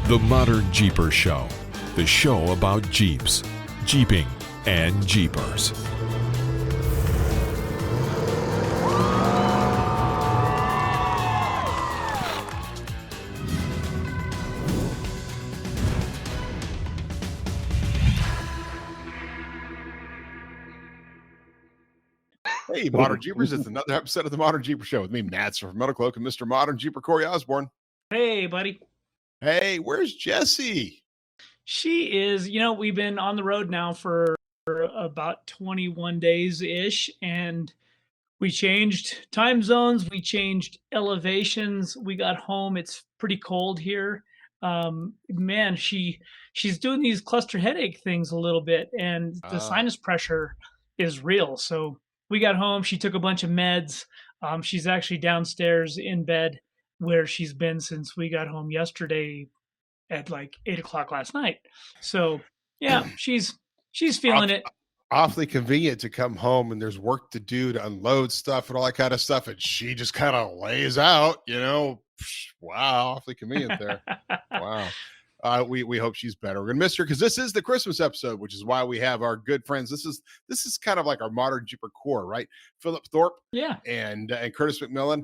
The ModernJeeper Show, the show about Jeeps, Jeeping, and Jeepers. Hey, Modern Jeepers, it's another episode of the ModernJeeper Show with me, Nats from Metalcloak, and Mr. Modern Jeeper, Corey Osborne. Hey, buddy. Hey, where's Jessie? She is, we've been on the road now for about 21 days-ish, and we changed time zones, we changed elevations, we got home. It's pretty cold here. Man, she's doing these cluster headache things a little bit, and the sinus pressure is real. So we got home, she took a bunch of meds. She's actually downstairs in bed where she's been since we got home yesterday at like 8 o'clock last night. So yeah, she's feeling it. Awfully convenient to come home and there's work to do to unload stuff and all that kind of stuff. And she just kind of lays out, wow, awfully convenient there. Wow. We hope she's better. We're gonna miss her because this is the Christmas episode, which is why we have our good friends. This is kind of like our Modern Jeeper core, right? Phillip Thorpe, and Curtis McMillan.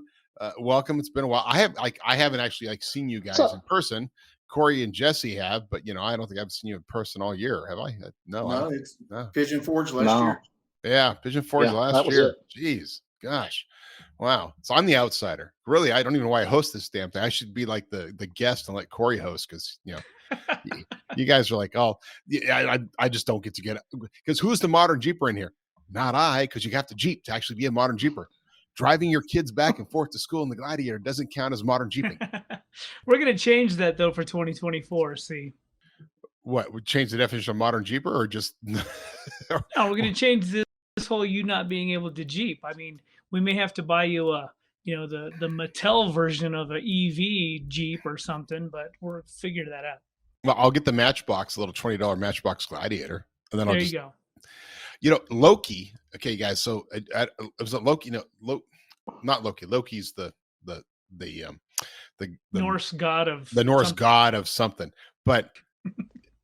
Welcome. It's been a while. I haven't actually seen you guys in person. Corey and Jesse have, but I don't think I've seen you in person all year. Have I? No, it's Pigeon Forge last year. Yeah, Pigeon Forge last year. Jeez, gosh. Wow. So I'm the outsider. Really, I don't even know why I host this damn thing. I should be like the guest and let Corey host because, you guys are like, oh, yeah, I just don't get because who's the Modern Jeeper in here? Not I, because you have to Jeep to actually be a Modern Jeeper. Driving your kids back and forth to school in the Gladiator doesn't count as modern Jeeping. We're going to change that, though, for 2024, see. What? We change the definition of Modern Jeeper or just... No, we're going to change this whole you not being able to Jeep. I mean, we may have to buy you the Mattel version of an EV Jeep or something, but we'll figure that out. Well, I'll get the Matchbox, a little $20 Matchbox Gladiator. And then you go. Loki. Okay, guys. So it was Loki. Not Loki. Loki's the Norse god of god of something. But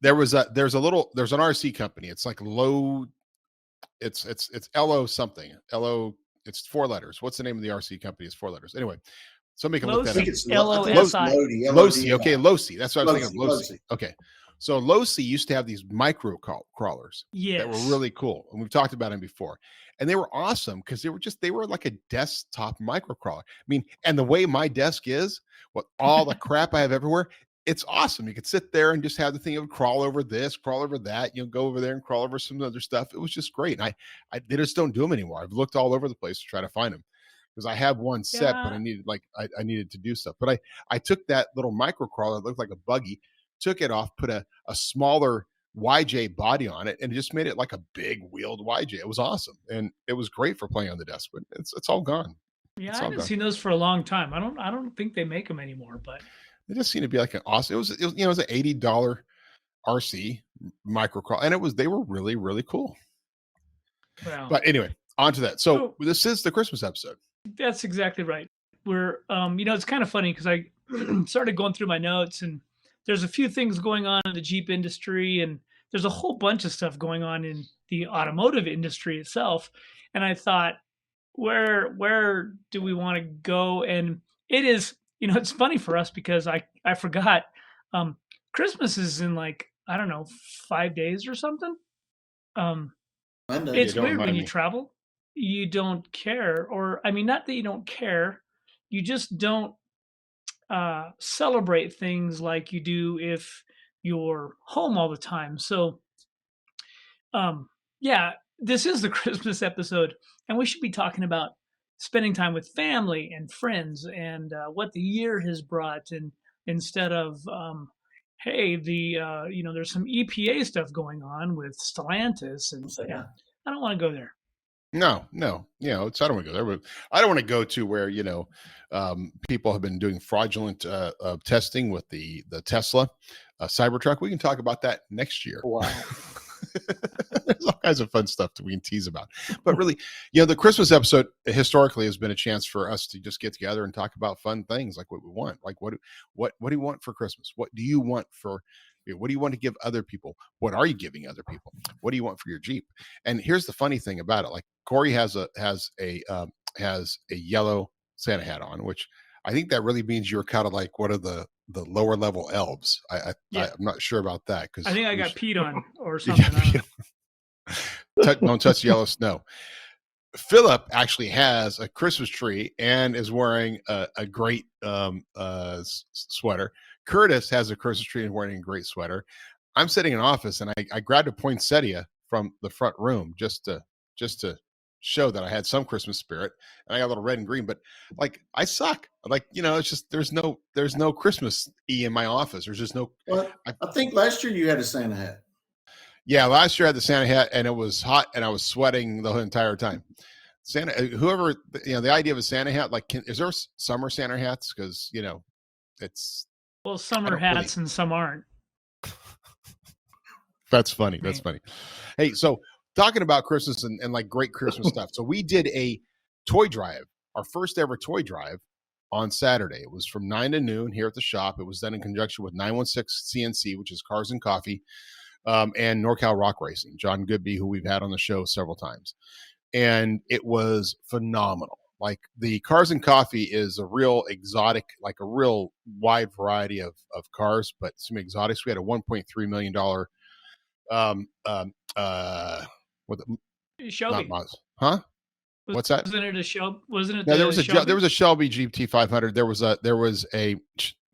there's an RC company. It's like low. It's LO something. LO. It's 4 letters. What's the name of the RC company? It's 4 letters. Anyway, somebody can look that up. It's LOSI. Losi. Okay, Losi. That's what I was thinking of. Losi. Okay. So Losi used to have these micro crawlers that were really cool. And we've talked about them before. And they were awesome because they were like a desktop micro crawler. I mean, and the way my desk is, with all the crap I have everywhere, it's awesome. You could sit there and just have the thing of crawl over this, crawl over that, go over there and crawl over some other stuff. It was just great. And they just don't do them anymore. I've looked all over the place to try to find them because I have one set, but I needed to do stuff. But I took that little micro crawler that looked like a buggy, took it off, put a smaller YJ body on it, and just made it like a big wheeled YJ. It was awesome, and it was great for playing on the desk. But it's all gone. Yeah, I haven't seen those for a long time. I don't think they make them anymore, but they just seem to be like an awesome. It was an $80 RC micro crawl, and they were really, really cool. Wow. But anyway, on to that. So this is the Christmas episode. That's exactly right. We're it's kind of funny because I started going through my notes, and there's a few things going on in the Jeep industry, and there's a whole bunch of stuff going on in the automotive industry itself. And I thought, where do we want to go? And it is, it's funny for us because I forgot Christmas is in 5 days or something. It's weird when you travel, you don't care, or not that you don't care, you just don't celebrate things like you do if you're home all the time. So this is the Christmas episode, and we should be talking about spending time with family and friends and what the year has brought, and instead of there's some EPA stuff going on with Stellantis, and I don't want to go there. No, I don't want to go there, but I don't want to go to where, people have been doing fraudulent testing with the Tesla Cybertruck. We can talk about that next year. Wow. There's all kinds of fun stuff that we can tease about. But really, the Christmas episode historically has been a chance for us to just get together and talk about fun things, like what we want. Like what do you want for Christmas? What do you want for what do you want to give other people? What are you giving other people? What do you want for your Jeep? And here's the funny thing about it. Like Corey has a yellow Santa hat on, which I think that really means you're kind of like one of the lower level elves. I'm not sure about that, because I think I got peed on or something. Don't touch yellow snow. Phillip actually has a Christmas tree and is wearing a great sweater. Curtis has a Christmas tree and wearing a great sweater. I'm sitting in an office, and I grabbed a poinsettia from the front room just to show that I had some Christmas spirit, and I got a little red and green, but like I suck. Like, it's just there's no Christmas in my office. There's just no. Well, I think last year you had a Santa hat. Yeah, last year I had the Santa hat, and it was hot, and I was sweating the entire time. Santa, whoever, the idea of a Santa hat, like, is there summer Santa hats? Because it's summer hats and some aren't. That's funny. That's funny. Hey, so talking about Christmas and like great Christmas stuff. So we did a toy drive, our first ever toy drive on Saturday. It was from 9 to noon here at the shop. It was done in conjunction with 916 CNC, which is Cars and Coffee, and NorCal Rock Racing, John Goodby, who we've had on the show several times. And it was phenomenal. Like, the Cars and Coffee is a real exotic, like a real wide variety of cars, but some exotics. We had a $1.3 million Shelby. Huh? What's that? Wasn't it a Shelby? Wasn't it? Yeah, there was a Shelby GT500. There was a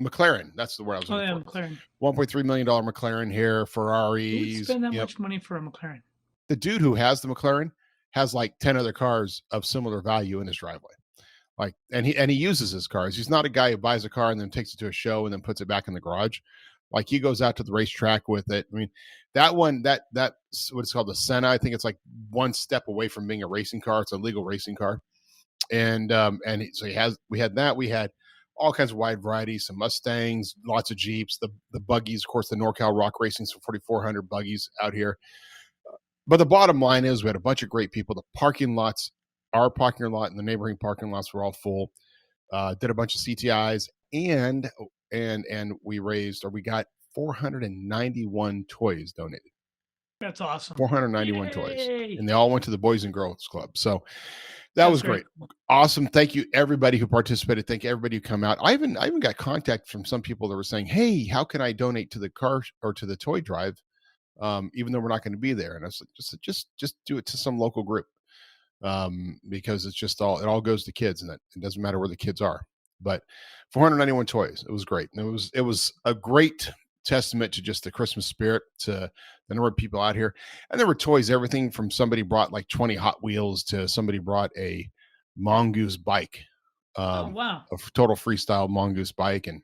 McLaren. That's the word I was looking for. McLaren. $1.3 million McLaren here. Ferraris. Who would spend that much money for a McLaren? The dude who has the McLaren has like 10 other cars of similar value in his driveway. Like, and he uses his cars. He's not a guy who buys a car and then takes it to a show and then puts it back in the garage. Like, he goes out to the racetrack with it. I mean, that's what it's called, the Senna. I think it's like one step away from being a racing car. It's a legal racing car. And we had that. We had all kinds of wide varieties, some Mustangs, lots of Jeeps, the buggies, of course, the NorCal Rock Racing, some 4,400 buggies out here. But the bottom line is we had a bunch of great people. The parking lots, our parking lot and the neighboring parking lots were all full. Did a bunch of CTIs, and we got 491 toys donated. That's awesome. 491 toys, and they all went to the Boys and Girls Club. So that was great. Awesome. Thank you, everybody who participated. Thank you, everybody who come out. I even got contact from some people that were saying, "Hey, how can I donate to the car or to the toy drive, even though we're not going to be there?" And I was like, just do it to some local group, because it all goes to kids, and it doesn't matter where the kids are. But 491 toys. It was great. And it was a great testament to just the Christmas spirit, to the number of people out here. And there were toys, everything from somebody brought like 20 Hot Wheels to somebody brought a Mongoose bike. Oh, wow. A total freestyle Mongoose bike. And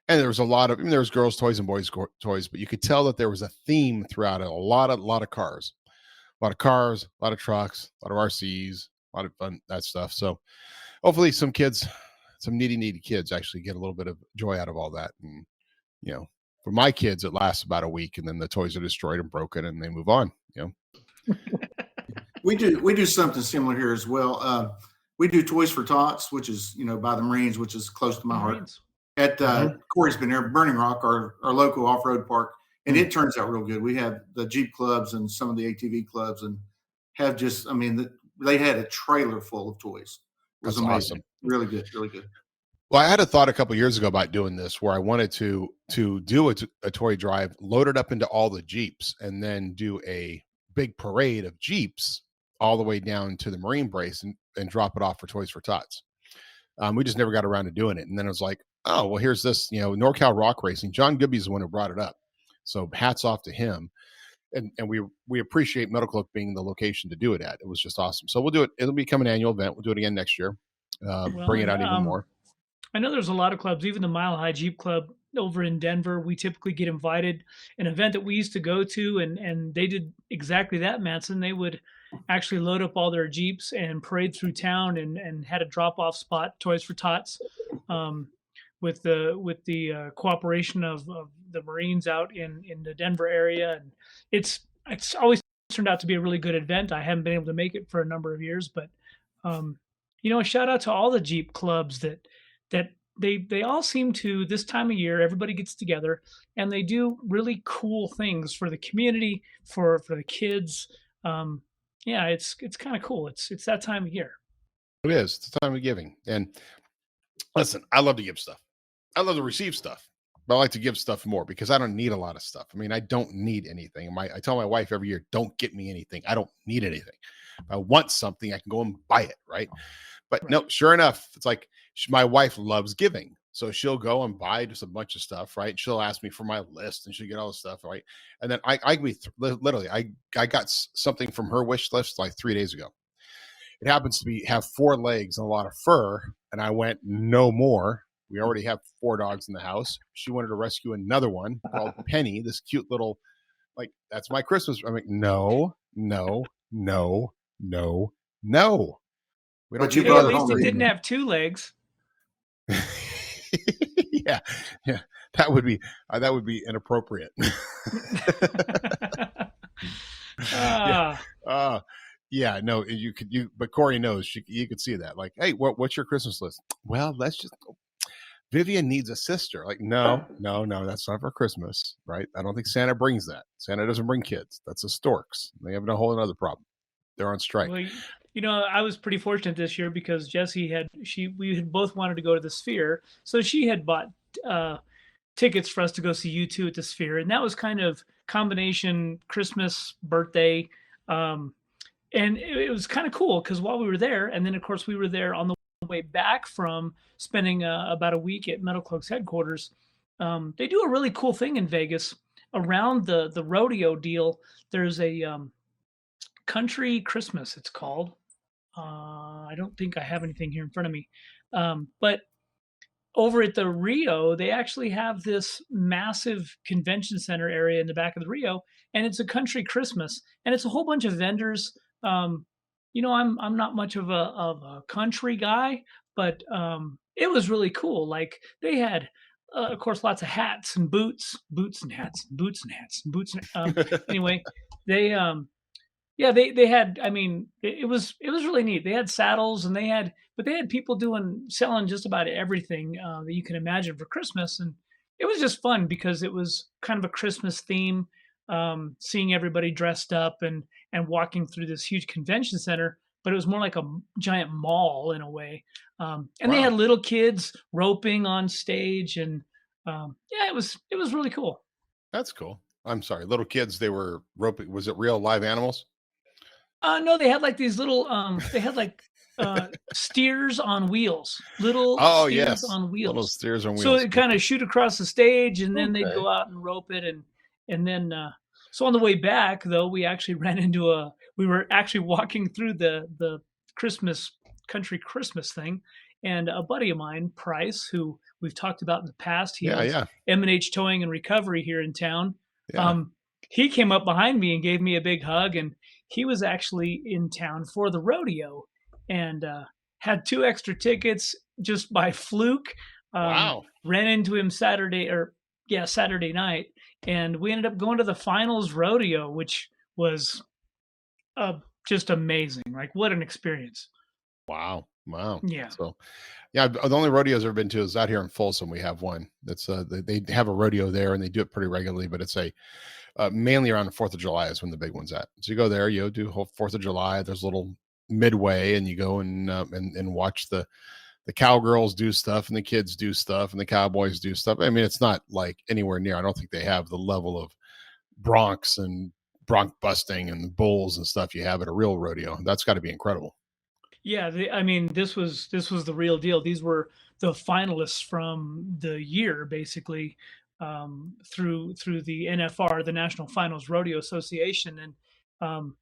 there was a lot of, there was girls' toys and boys' toys, but you could tell that there was a theme throughout it. A lot of cars, a lot of trucks, a lot of RCs, a lot of fun, that stuff. So hopefully some needy kids actually get a little bit of joy out of all that. And, for my kids, it lasts about a week, and then the toys are destroyed and broken, and they move on. We do something similar here as well. We do Toys for Tots, which is, by the Marines, which is close to my heart. At Corey's been there, Burning Rock, our local off-road park, and it turns out real good. We have the Jeep clubs and some of the ATV clubs, and have just, they had a trailer full of toys. It was amazing. Awesome. Really good, really good. Well, I had a thought a couple of years ago about doing this, where I wanted to do a toy drive, load it up into all the Jeeps, and then do a big parade of Jeeps all the way down to the Marine Brace and drop it off for Toys for Tots. We just never got around to doing it. And then it was like, oh, well, here's this, NorCal Rock Racing. John Goodby's the one who brought it up. So hats off to him. And we appreciate Metalcloak being the location to do it at. It was just awesome. So we'll do it. It'll become an annual event. We'll do it again next year. Bring it out even more. I know there's a lot of clubs, even the Mile High Jeep Club over in Denver. We typically get invited. An event that we used to go to, and they did exactly that, Mattson. They would actually load up all their Jeeps and parade through town, and had a drop-off spot, Toys for Tots, with the cooperation of the Marines out in the Denver area, and it's always turned out to be a really good event. I haven't been able to make it for a number of years, but a shout out to all the Jeep clubs that they all seem to, this time of year, everybody gets together and they do really cool things for the community, for the kids. It's kind of cool. It's that time of year. It is. It's the time of giving. And listen, I love to give stuff. I love to receive stuff, but I like to give stuff more because I don't need a lot of stuff. I mean, I don't need anything. I tell my wife every year, don't get me anything. I don't need anything. If I want something, I can go and buy it, right? But no, sure enough, it's like my wife loves giving. So she'll go and buy just a bunch of stuff, right? She'll ask me for my list and she'll get all the stuff, right? And then I got something from her wish list like 3 days ago. It happens to have 4 legs and a lot of fur. And I went, no more. We already have 4 dogs in the house. She wanted to rescue another one called Penny, this cute little, like, that's my Christmas. I'm like, no. We don't. But you at least it didn't have 2 legs. yeah, that would be inappropriate. No, but Corey knows you could see that. Like, hey, what's your Christmas list? Well, let's just go. Vivian needs a sister. Like, no, that's not for Christmas, right? I don't think Santa brings that. Santa doesn't bring kids. That's the storks. They have a whole other problem. They're on strike. Well, I was pretty fortunate this year because Jessie we had both wanted to go to the Sphere. So she had bought tickets for us to go see U2 at the Sphere. And that was kind of combination Christmas, birthday. And it was kind of cool because while we were there, and then of course we were there on the way back from spending about a week at Metalcloak's headquarters. They do a really cool thing in Vegas around the rodeo deal. There's a Country Christmas, it's called. I don't think I have anything here in front of me. But over at the Rio, they actually have this massive convention center area in the back of the Rio, and it's a Country Christmas, and it's a whole bunch of vendors. I'm not much of a country guy, but it was really cool. Like they had, of course, lots of hats and boots and hats, boots and hats, boots. Anyway, they had. I mean, it was really neat. They had saddles and they had people selling just about everything that you can imagine for Christmas, and it was just fun because it was kind of a Christmas theme. Seeing everybody dressed up and walking through this huge convention center, but it was more like a giant mall in a way. And They had little kids roping on stage, and it was really cool. That's cool. I'm sorry, little kids. They were roping. Was it real live animals? No, they had like these little. They had like steers on wheels. Little steers on wheels. Little steers on wheels. So it kind of shoot across the stage, and then they'd go out and rope it, and then. So on the way back, though, we actually ran into we were actually walking through the Country Christmas thing, and a buddy of mine, Price, who we've talked about in the past, he owns M&H Towing and Recovery here in town. Yeah. He came up behind me and gave me a big hug, and he was actually in town for the rodeo and had 2 extra tickets just by fluke. Wow. Ran into him Saturday night. And we ended up going to the finals rodeo, which was just amazing. Like, what an experience. Wow. Yeah. So, the only rodeos I've ever been to is out here in Folsom. We have one that's they have a rodeo there, and they do it pretty regularly, but it's mainly around the 4th of July is when the big one's at. So you go there, you do whole 4th of July. There's a little midway, and you go and watch the cowgirls do stuff and the kids do stuff and the cowboys do stuff. I mean, it's not like anywhere near. I don't think they have the level of broncs and bronc busting and bulls and stuff you have at a real rodeo. That's got to be incredible. Yeah, this was the real deal. These were the finalists from the year, basically, through the NFR, the National Finals Rodeo Association, and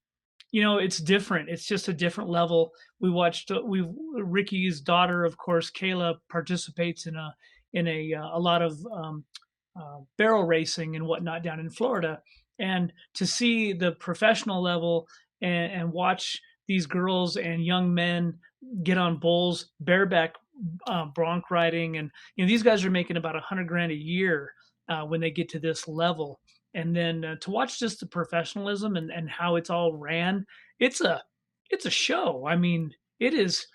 it's different. It's just a different level. We watched. Ricky's daughter, of course, Kayla, participates in a lot of barrel racing and whatnot down in Florida, and to see the professional level and watch these girls and young men get on bulls, bareback bronc riding, and these guys are making about $100,000 a year when they get to this level. And then to watch just the professionalism and how it's all ran, it's a show. I mean, there's,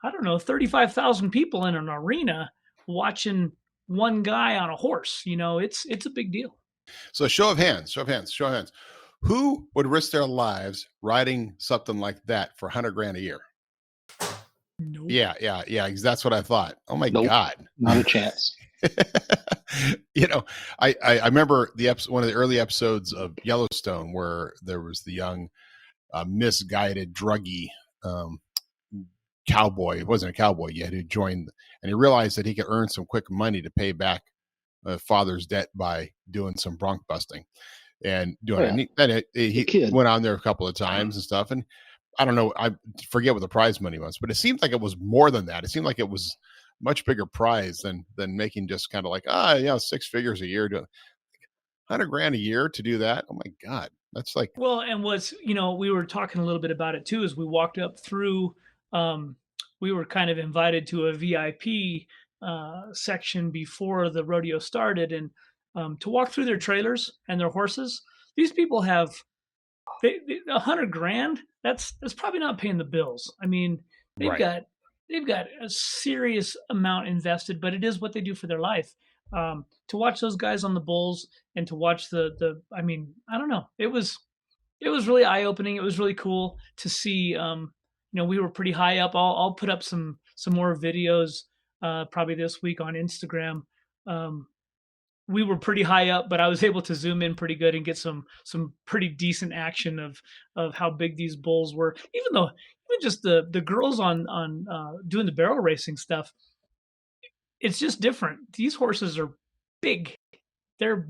I don't know, 35,000 people in an arena watching one guy on a horse. It's a big deal. So show of hands. Who would risk their lives riding something like that for $100,000 a year? Nope. Yeah. That's what I thought. Oh my Nope, God. not a chance. I remember one of the early episodes of Yellowstone where there was the young, misguided, druggy cowboy. He wasn't a cowboy yet, who joined, and he realized that he could earn some quick money to pay back father's debt by doing some bronc busting and doing it. And he went on there a couple of times and stuff. And I don't know, I forget what the prize money was, but it seemed like it was more than that. It seemed like it was much bigger prize than making just kind of like, 6 figures a year, to $100,000 a year to do that. Oh my God. That's like, well, and we were talking a little bit about it too, as we walked up through, we were kind of invited to a VIP section before the rodeo started, and to walk through their trailers and their horses. These people have $100,000. That's probably not paying the bills. I mean, they've got a serious amount invested, but it is what they do for their life. To watch those guys on the bulls and to watch I mean, I don't know. It was really eye opening. It was really cool to see. We were pretty high up. I'll put up some more videos probably this week on Instagram. We were pretty high up, but I was able to zoom in pretty good and get some pretty decent action of how big these bulls were. Even just the girls on doing the barrel racing stuff, it's just different. These horses are big. They're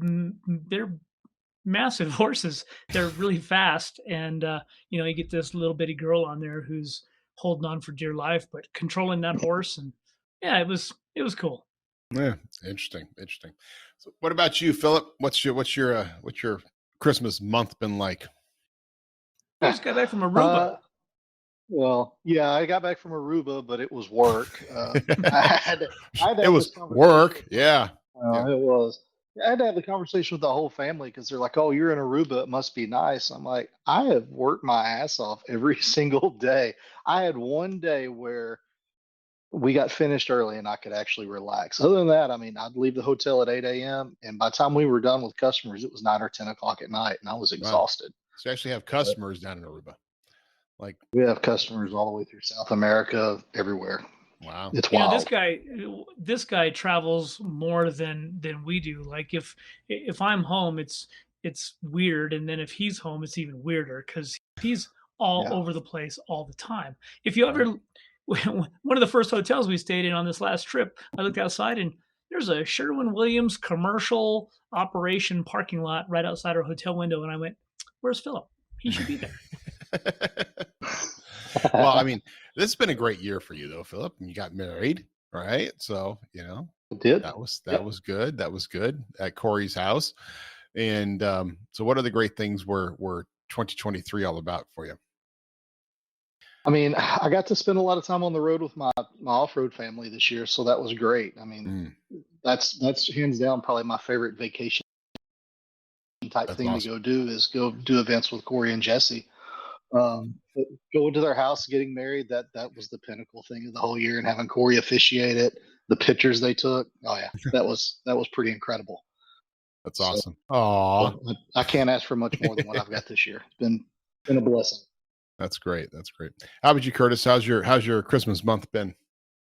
massive horses. They're really fast, and you get this little bitty girl on there who's holding on for dear life, but controlling that horse. And yeah, it was cool. Yeah, interesting. So what about you, Phillip? What's your Christmas month been like? I just got back from Aruba. Well, yeah, I got back from Aruba, but it was work. It was work. Yeah. It was. I had to have the conversation with the whole family because they're like, "Oh, you're in Aruba. It must be nice." I'm like, I have worked my ass off every single day. I had one day where we got finished early and I could actually relax. Other than that, I mean, I'd leave the hotel at 8 a.m. and by the time we were done with customers, it was 9 or 10 o'clock at night, and I was exhausted. Wow. So you actually have customers down in Aruba? Like, we have customers all the way through South America, everywhere. Wow, it's wild. This guy travels more than we do. Like if I'm home, it's weird, and then if he's home, it's even weirder because he's all over the place all the time. If you ever, one of the first hotels we stayed in on this last trip, I looked outside and there's a Sherwin-Williams commercial operation parking lot right outside our hotel window, and I went, "Where's Phillip? He should be there." Well, I mean, this has been a great year for you, though, Phillip. You got married, right? So, it did. That was good. That was good at Corey's house. And so, what are the great things were 2023 all about for you? I mean, I got to spend a lot of time on the road with my off-road family this year, so that was great. I mean, that's hands down probably my favorite vacation type thing awesome. To go do is go do events with Corey and Jesse. Going to their house, getting married, that was the pinnacle thing of the whole year, and having Corey officiate it, the pictures they took. Oh yeah, that was pretty incredible. That's awesome. Oh, I can't ask for much more than what I've got this year. It's been a blessing. That's great. How about you, Curtis? How's your Christmas month been?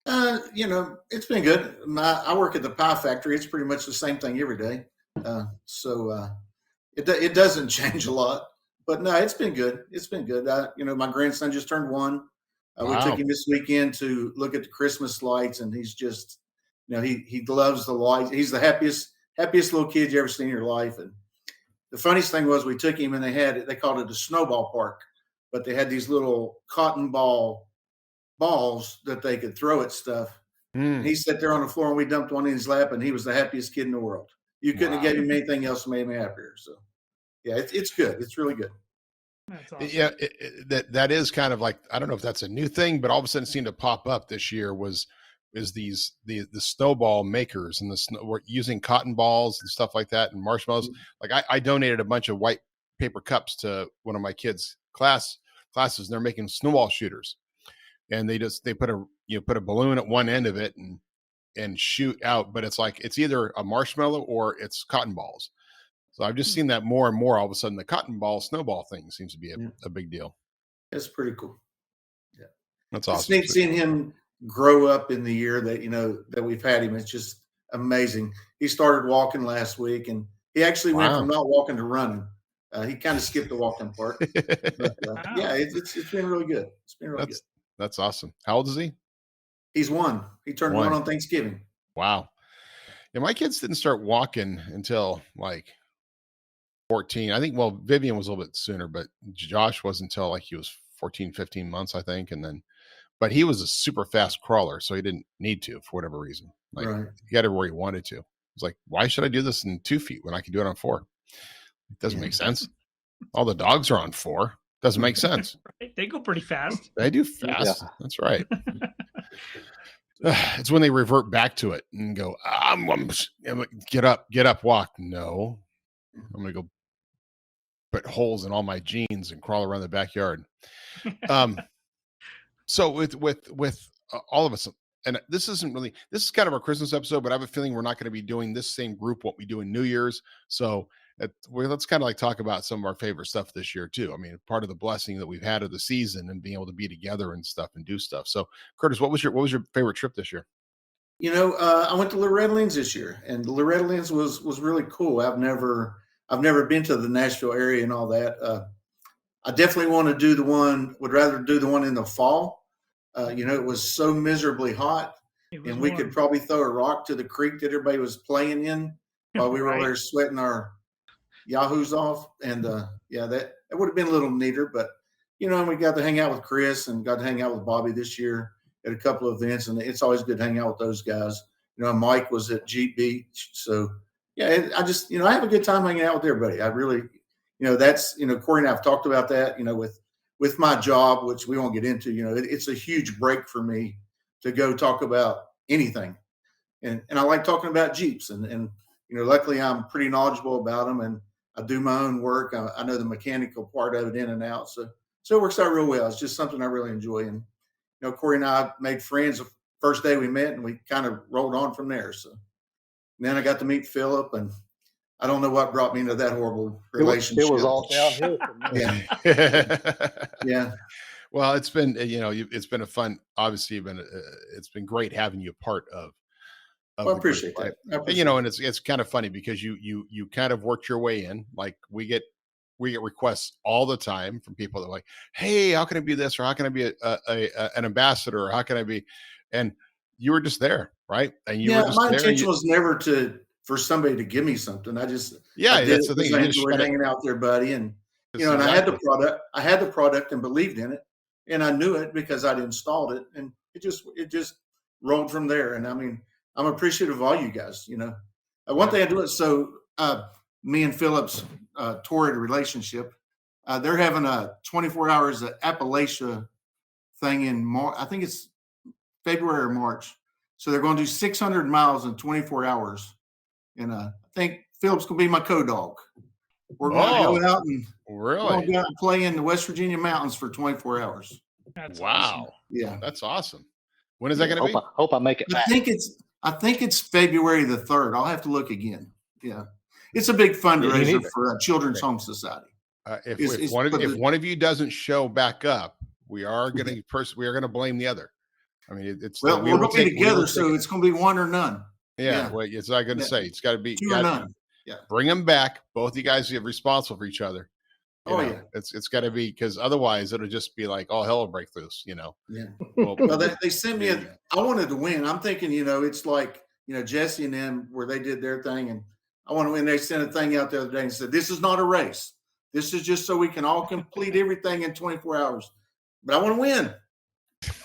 It's been good. I work at the pie factory. It's pretty much the same thing every day. So it doesn't change a lot. But no, it's been good. It's been good. My grandson just turned 1. Wow. We took him this weekend to look at the Christmas lights, and he's just, he loves the lights. He's the happiest little kid you ever seen in your life. And the funniest thing was we took him and they called it a snowball park, but they had these little cotton balls that they could throw at stuff. And he sat there on the floor and we dumped one in his lap, and he was the happiest kid in the world. You couldn't have gave him anything else that made him happier. So. Yeah, it's good. It's really good. That's awesome. Yeah, that is kind of like, I don't know if that's a new thing, but all of a sudden it seemed to pop up this year was is the snowball makers and we're using cotton balls and stuff like that and marshmallows. Like I donated a bunch of white paper cups to one of my kids' classes, and they're making snowball shooters. And they put a balloon at one end of it and shoot out, but it's either a marshmallow or it's cotton balls. So I've just seen that more and more. All of a sudden, the cotton ball snowball thing seems to be a big deal. It's pretty cool. Yeah, that's awesome. It's neat seeing him grow up in the year that we've had him. It's just amazing. He started walking last week, and he actually went from not walking to running. He kind of skipped the walking part. But, yeah, it's been really good. It's been really good. That's awesome. How old is he? He's 1. He turned 1 on Thanksgiving. Wow. Yeah, my kids didn't start walking until like 14. I think, well, Vivian was a little bit sooner, but Josh wasn't until like he was 14, 15 months, I think. But he was a super fast crawler, so he didn't need to for whatever reason. Like he got everywhere he wanted to. It's like, why should I do this in 2 feet when I can do it on 4? It doesn't make sense. All the dogs are on 4. Doesn't make sense. Right. They go pretty fast. They do fast. Yeah. That's right. It's when they revert back to it and go, get up, walk. No, I'm going to go put holes in all my jeans and crawl around the backyard. So with all of us, and this is kind of our Christmas episode, but I have a feeling we're not going to be doing this same group, what we do in New Year's. So let's kind of like talk about some of our favorite stuff this year too. I mean, part of the blessing that we've had of the season and being able to be together and stuff and do stuff. So Curtis, what was your favorite trip this year? I went to Loretta's this year, and Loretta's was really cool. I've never been to the Nashville area and all that. I definitely would rather do the one in the fall. It was so miserably hot, and we could probably throw a rock to the creek that everybody was playing in while we were there sweating our yahoos off. And that would have been a little neater, but we got to hang out with Chris and got to hang out with Bobby this year at a couple of events, and it's always good to hang out with those guys. Mike was at Jeep Beach, so yeah, I just I have a good time hanging out with everybody. I really that's Corey and I've talked about that with my job, which we won't get into. It's a huge break for me to go talk about anything, and I like talking about Jeeps, and luckily I'm pretty knowledgeable about them, and I do my own work. I know the mechanical part of it in and out, so it works out real well. It's just something I really enjoy, and Corey and I made friends the first day we met, and we kind of rolled on from there. So then I got to meet Phillip, and I don't know what brought me into that horrible relationship. It was all downhill from there. Yeah. Yeah. Well, it's been it's been a fun. Obviously, it's been great having you a part of. I appreciate that. And it's kind of funny because you kind of worked your way in. Like we get requests all the time from people that are like, hey, how can I be this, or how can I be an ambassador, or how can I be? And you were just there, right? And my intention was never for somebody to give me something. That's the thing. I enjoyed hanging out there, buddy, and and I had the product. I had the product and believed in it, and I knew it because I'd installed it, and it just rolled from there. And I mean, I'm appreciative of all you guys. One thing I do is me and Phillip's torrid relationship. They're having a 24 hours of Appalachia thing in March. I think it's February or March. So they're going to do 600 miles in 24 hours. And I think Phillip's going to be my co-dog. We're going to go out and play in the West Virginia mountains for 24 hours. That's wow. Awesome. Yeah. That's awesome. When is that going to be? Hope I make it back. I think it's February the 3rd. I'll have to look again. Yeah. It's a big fundraiser for Children's Home Society. If one of you doesn't show back up, we are going to blame the other. I mean, we're going to be together, so it's going to be one or none. Yeah. Well, it's not going to say. It's got to be 2 or none. Yeah. Bring them back. Both of you guys are responsible for each other. Yeah. It's got to be, because otherwise it'll just be like, oh, hell will break loose. Yeah. Well, they sent me I wanted to win. I'm thinking, it's like, Jesse and them where they did their thing, and I want to win. They sent a thing out the other day and said, this is not a race. This is just so we can all complete everything in 24 hours. But I want to win.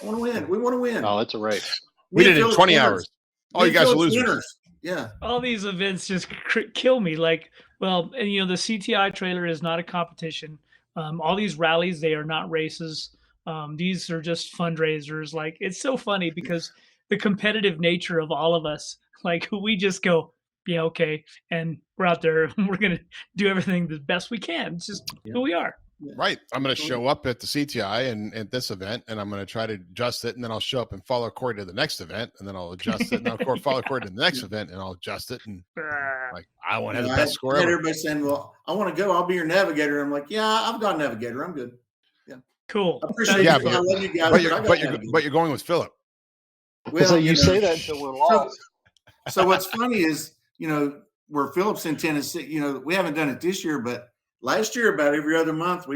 We want to win. Oh, it's a race. We did it in 20 hours. All you guys are losers. Yeah. All these events just kill me. Like, well, and the CTI trailer is not a competition. All these rallies, they are not races. These are just fundraisers. Like, it's so funny because the competitive nature of all of us. Like we just go, yeah, okay, and we're out there. We're gonna do everything the best we can. It's just who we are. Right. I'm going to show up at the CTI and at this event, and I'm going to try to adjust it, and then I'll show up and follow Corey to the next event, and then I'll adjust it, and I'll follow Corey to the next event, and I'll adjust it, and like I want to have the best score ever. Everybody's saying, "Well, I want to go. I'll be your navigator." I'm like, "Yeah, I've got a navigator. I'm good." Yeah, cool. I appreciate yeah, it. I love you guys, but you're going with Phillip. Well, so you say that until we're lost. So what's funny is, where Phillip's in Tennessee, we haven't done it this year, but last year, about every other month,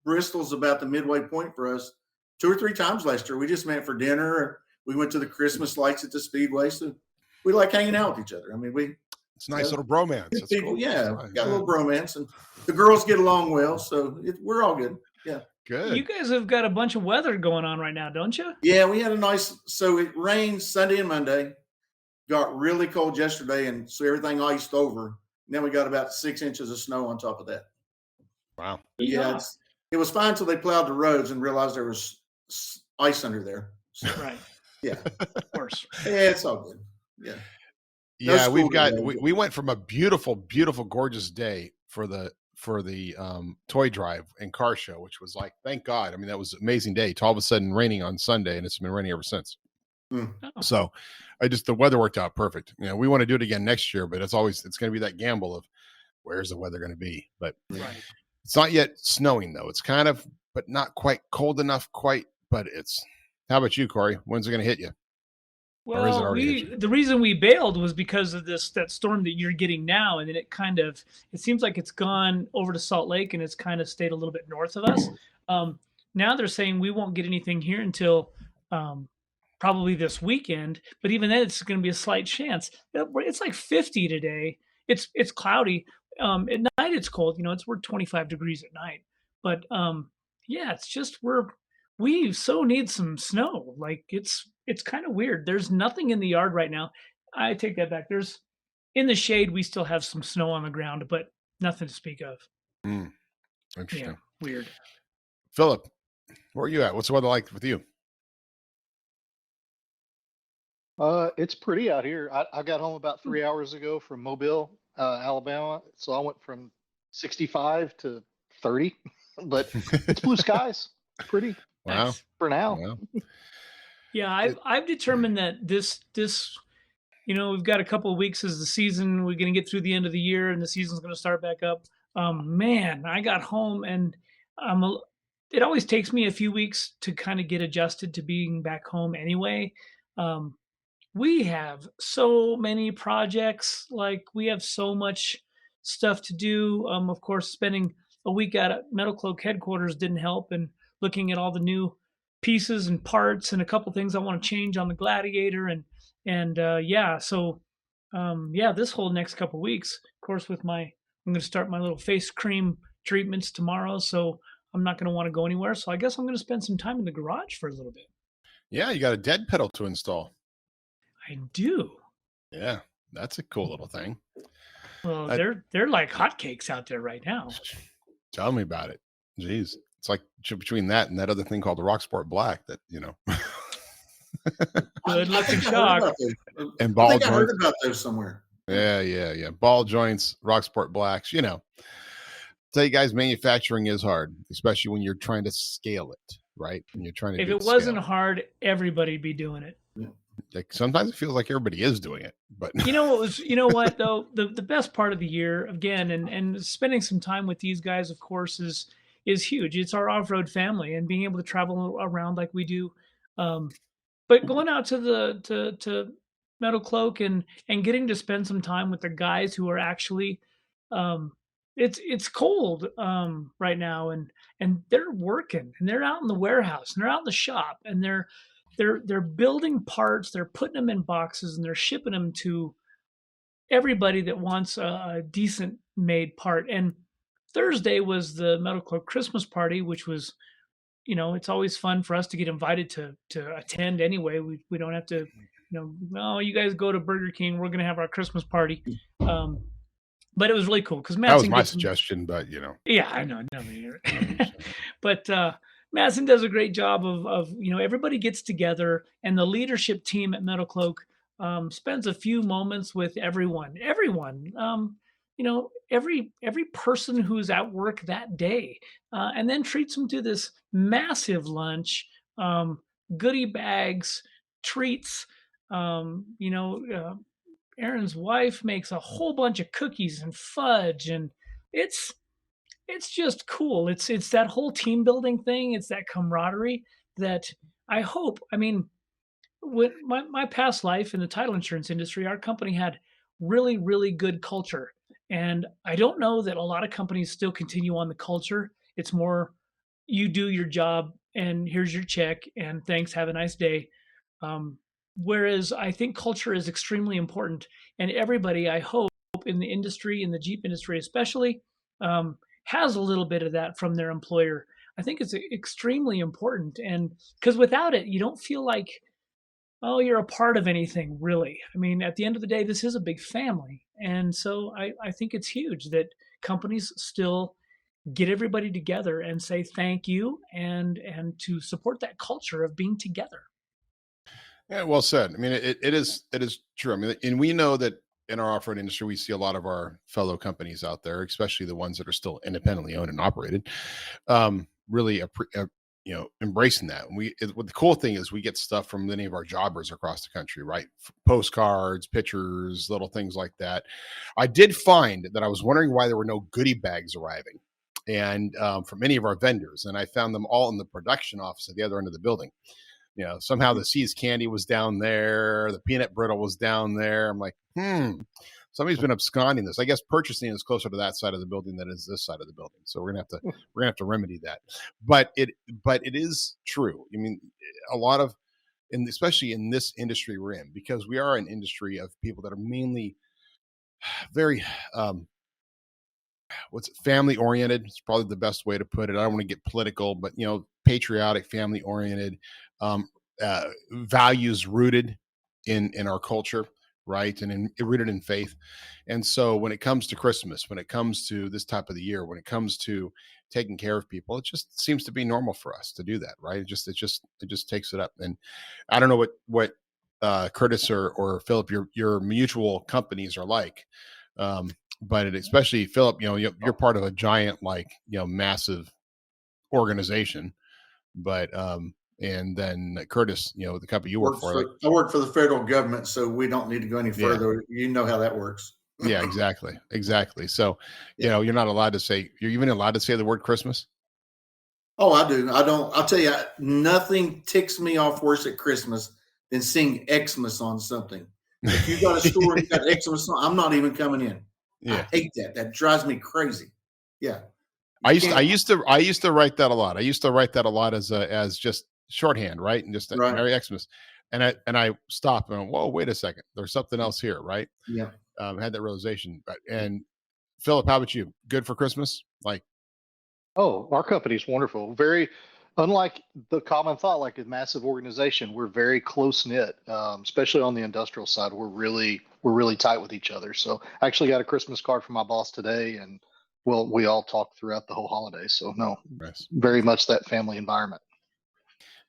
Bristol's about the midway point for us. 2 or 3 times last year, we just met for dinner. We went to the Christmas lights at the Speedway. So we like hanging out with each other. I mean, it's a nice little bromance. That's people, cool. yeah, got a little bromance, and the girls get along well. So we're all good. Yeah. Good. You guys have got a bunch of weather going on right now, don't you? Yeah, we had so it rained Sunday and Monday, got really cold yesterday, and so everything iced over. And then we got about 6 inches of snow on top of that. Wow. Yeah, it was fine until they plowed the roads and realized there was ice under there. So, right. Yeah. Of course. Yeah, it's all good. Yeah. Yeah, we went from a beautiful, beautiful, gorgeous day for the toy drive and car show, which was like, thank God. I mean, that was an amazing day. To all of a sudden raining on Sunday, and it's been raining ever since. So the weather worked out perfect. We want to do it again next year, but it's going to be that gamble of where's the weather going to be. But it's not yet snowing though. It's kind of, but not quite cold enough quite, but how about you, Corey? When's it going to hit you? Well, the reason we bailed was because of that storm that you're getting now. And then it seems like it's gone over to Salt Lake and it's kind of stayed a little bit north of us. Now they're saying we won't get anything here until probably this weekend, but even then it's going to be a slight chance. It's like 50 today. It's cloudy. At night it's cold. We're 25 degrees at night. But it's just we so need some snow. Like it's kind of weird. There's nothing in the yard right now. I take that back. There's in the shade we still have some snow on the ground, but nothing to speak of. Interesting. Yeah, weird. Phillip, where are you at? What's the weather like with you? It's pretty out here. I got home about 3 hours ago from Mobile, Alabama. So I went from 65 to 30, but it's blue skies. Pretty. Wow. For now. Wow. Yeah, I've determined that this we've got a couple of weeks as the season. We're going to get through the end of the year, and the season's going to start back up. Man, I got home, and it always takes me a few weeks to kind of get adjusted to being back home anyway. We have so many projects, like we have so much stuff to do. Of course, spending a week out at Metalcloak headquarters didn't help, and looking at all the new pieces and parts and a couple things I want to change on the Gladiator this whole next couple weeks, of course, I'm going to start my little face cream treatments tomorrow, so I'm not going to want to go anywhere. So I guess I'm going to spend some time in the garage for a little bit. Yeah, you got a dead pedal to install. I do. Yeah, that's a cool little thing. Well, they're like hotcakes out there right now. Tell me about it. Jeez. It's like between that and that other thing called the Rocksport Black that, Good looking shock. And ball joints. I heard about those somewhere. Yeah. Ball joints, Rocksport Blacks, Tell you guys, manufacturing is hard, especially when you're trying to scale it, right? When you're trying to. If it wasn't hard, everybody'd be doing it. Yeah. Like sometimes it feels like everybody is doing it, but you know what though, the best part of the year again, and spending some time with these guys, of course, is huge. It's our off-road family, and being able to travel around like we do. But going out to Metalcloak and getting to spend some time with the guys who are actually, it's cold right now, and they're working, and they're out in the warehouse, and they're out in the shop, and they're building parts, they're putting them in boxes, and they're shipping them to everybody that wants a decent made part. And Thursday was the Metalcloak Christmas party, which was, it's always fun for us to get invited to attend anyway. We don't have to, you guys go to Burger King, we're going to have our Christmas party. But it was really cool because that was my suggestion, but Yeah, I know. But Madison does a great job of everybody gets together, and the leadership team at Metalcloak spends a few moments with everyone, every person who's at work that day, and then treats them to this massive lunch, goodie bags, treats. Aaron's wife makes a whole bunch of cookies and fudge, and it's just cool. It's that whole team building thing. It's that camaraderie that I hope. I mean, with my past life in the title insurance industry, our company had really, really good culture. And I don't know that a lot of companies still continue on the culture. It's more, you do your job and here's your check and thanks, have a nice day. Whereas I think culture is extremely important. And everybody, I hope, in the industry, in the Jeep industry especially, has a little bit of that from their employer. I think it's extremely important. And because without it, you don't feel like, oh, you're a part of anything, really. I mean, at the end of the day, this is a big family. And so I think it's huge that companies still get everybody together and say thank you and to support that culture of being together. Yeah, well said. I mean, it is true. I mean, and we know that in our off-road industry, we see a lot of our fellow companies out there, especially the ones that are still independently owned and operated, really embracing that. And what the cool thing is, we get stuff from many of our jobbers across the country, right? Postcards, pictures, little things like that. I did find that I was wondering why there were no goodie bags arriving, and from many of our vendors, and I found them all in the production office at the other end of the building. Somehow the Seas candy was down there, the peanut brittle was down there. I'm like, somebody's been absconding this. I guess purchasing is closer to that side of the welding than is this side of the building. So we're gonna have to remedy that. But it is true. I mean, a lot of, and especially in this industry we're in, because we are an industry of people that are mainly very family oriented. It's probably the best way to put it. I don't want to get political, but patriotic, family oriented, values rooted in our culture, right? And rooted in faith. And so when it comes to Christmas, when it comes to this type of the year, when it comes to taking care of people, it just seems to be normal for us to do that, right? It just takes it up. And I don't know what Curtis or Phillip, your mutual companies are like. But especially Phillip, you're part of a giant, massive organization, but and then Curtis, the company you work for. I work for the federal government, so we don't need to go any further. Yeah. You know how that works. Yeah, exactly. So, you're not allowed to say. You're even allowed to say the word Christmas. Oh, I do. I don't. I'll tell you, nothing ticks me off worse at Christmas than seeing Xmas on something. If you got a store and you got Xmas on, I'm not even coming in. Yeah, I hate that. That drives me crazy. Yeah. I used to write that a lot. I used to write that a lot as just shorthand, right? And just right. Merry Xmas. And I stopped and went, whoa, wait a second. There's something else here, right? Yeah. Had that realization. And Phillip, how about you? Good for Christmas? Oh, our company's wonderful. Very unlike the common thought, like a massive organization, we're very close knit, especially on the industrial side. We're really tight with each other. So I actually got a Christmas card from my boss today, and we all talk throughout the whole holiday. So no, nice. Very much that family environment.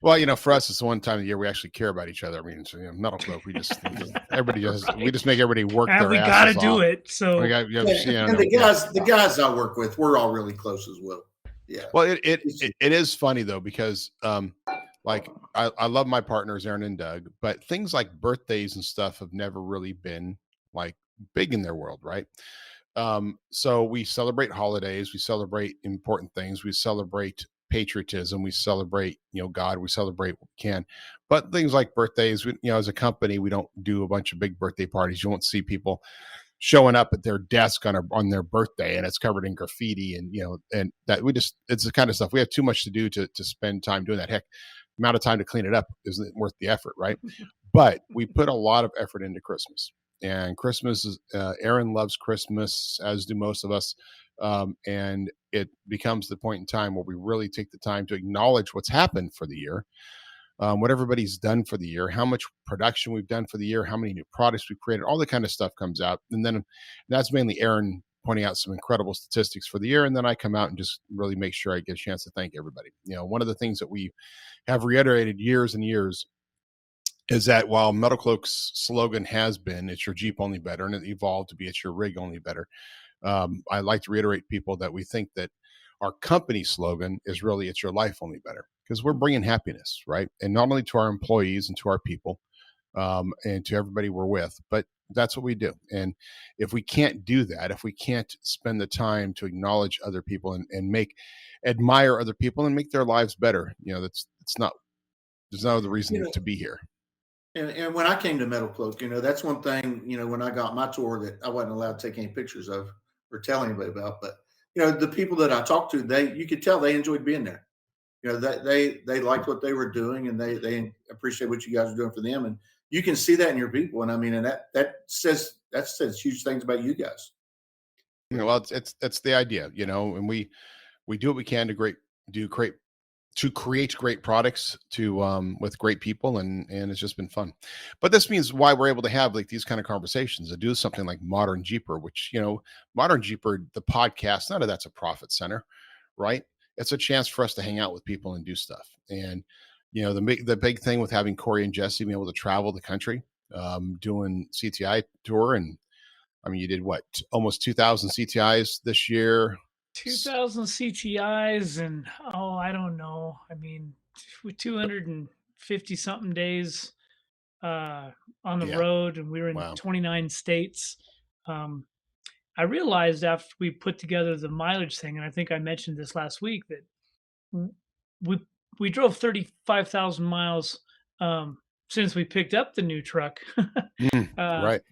Well, for us, it's the one time of the year we actually care about each other. I mean, Metalcloak, we just make everybody work their asses off. We got to do it. So the guys I work with, we're all really close as well. Yeah. Well, it is funny though, because I love my partners, Aaron and Doug, but things like birthdays and stuff have never really been big in their world, right? So we celebrate holidays, we celebrate important things, we celebrate patriotism, we celebrate God, we celebrate what we can. But things like birthdays, as a company, we don't do a bunch of big birthday parties. You won't see people showing up at their desk on their birthday and it's covered in graffiti and that it's the kind of stuff we have too much to do to spend time doing that. Heck, the amount of time to clean it up isn't worth the effort, right? But we put a lot of effort into Christmas, and Christmas is Aaron loves Christmas, as do most of us. And it becomes the point in time where we really take the time to acknowledge what's happened for the year, what everybody's done for the year, how much production we've done for the year, how many new products we've created, all the kind of stuff comes out. And then that's mainly Aaron pointing out some incredible statistics for the year. And then I come out and just really make sure I get a chance to thank everybody. One of the things that we have reiterated years and years is that while Metalcloak's slogan has been, it's your Jeep only better, and it evolved to be, it's your rig only better. I like to reiterate people that we think that our company slogan is really, it's your life only better, because we're bringing happiness, right? And not only to our employees and to our people, and to everybody we're with, but that's what we do. And if we can't do that, if we can't spend the time to acknowledge other people and admire other people and make their lives better, there's no other reason to be here. And when I came to Metalcloak, that's one thing, when I got my tour that I wasn't allowed to take any pictures of or tell anybody about, but the people that I talked to, you could tell they enjoyed being there. That they liked what they were doing, and they appreciate what you guys are doing for them. And you can see that in your people. And I mean, and that says huge things about you guys. Well, it's the idea, and we do what we can to create great products with great people, and it's just been fun. But this means why we're able to have like these kind of conversations and do something like Modern Jeeper, which Modern Jeeper, the podcast, none of that's a profit center, right? It's a chance for us to hang out with people and do stuff. And the big thing with having Corey and Jesse being able to travel the country, doing CTI tour, and I mean, you did what, almost 2,000 CTIs this year. 2,000 CTIs, and I don't know. I mean, 250 something days on the road, and we were in 29 states. I realized after we put together the mileage thing, and I think I mentioned this last week, that we drove 35,000 miles since we picked up the new truck. Right.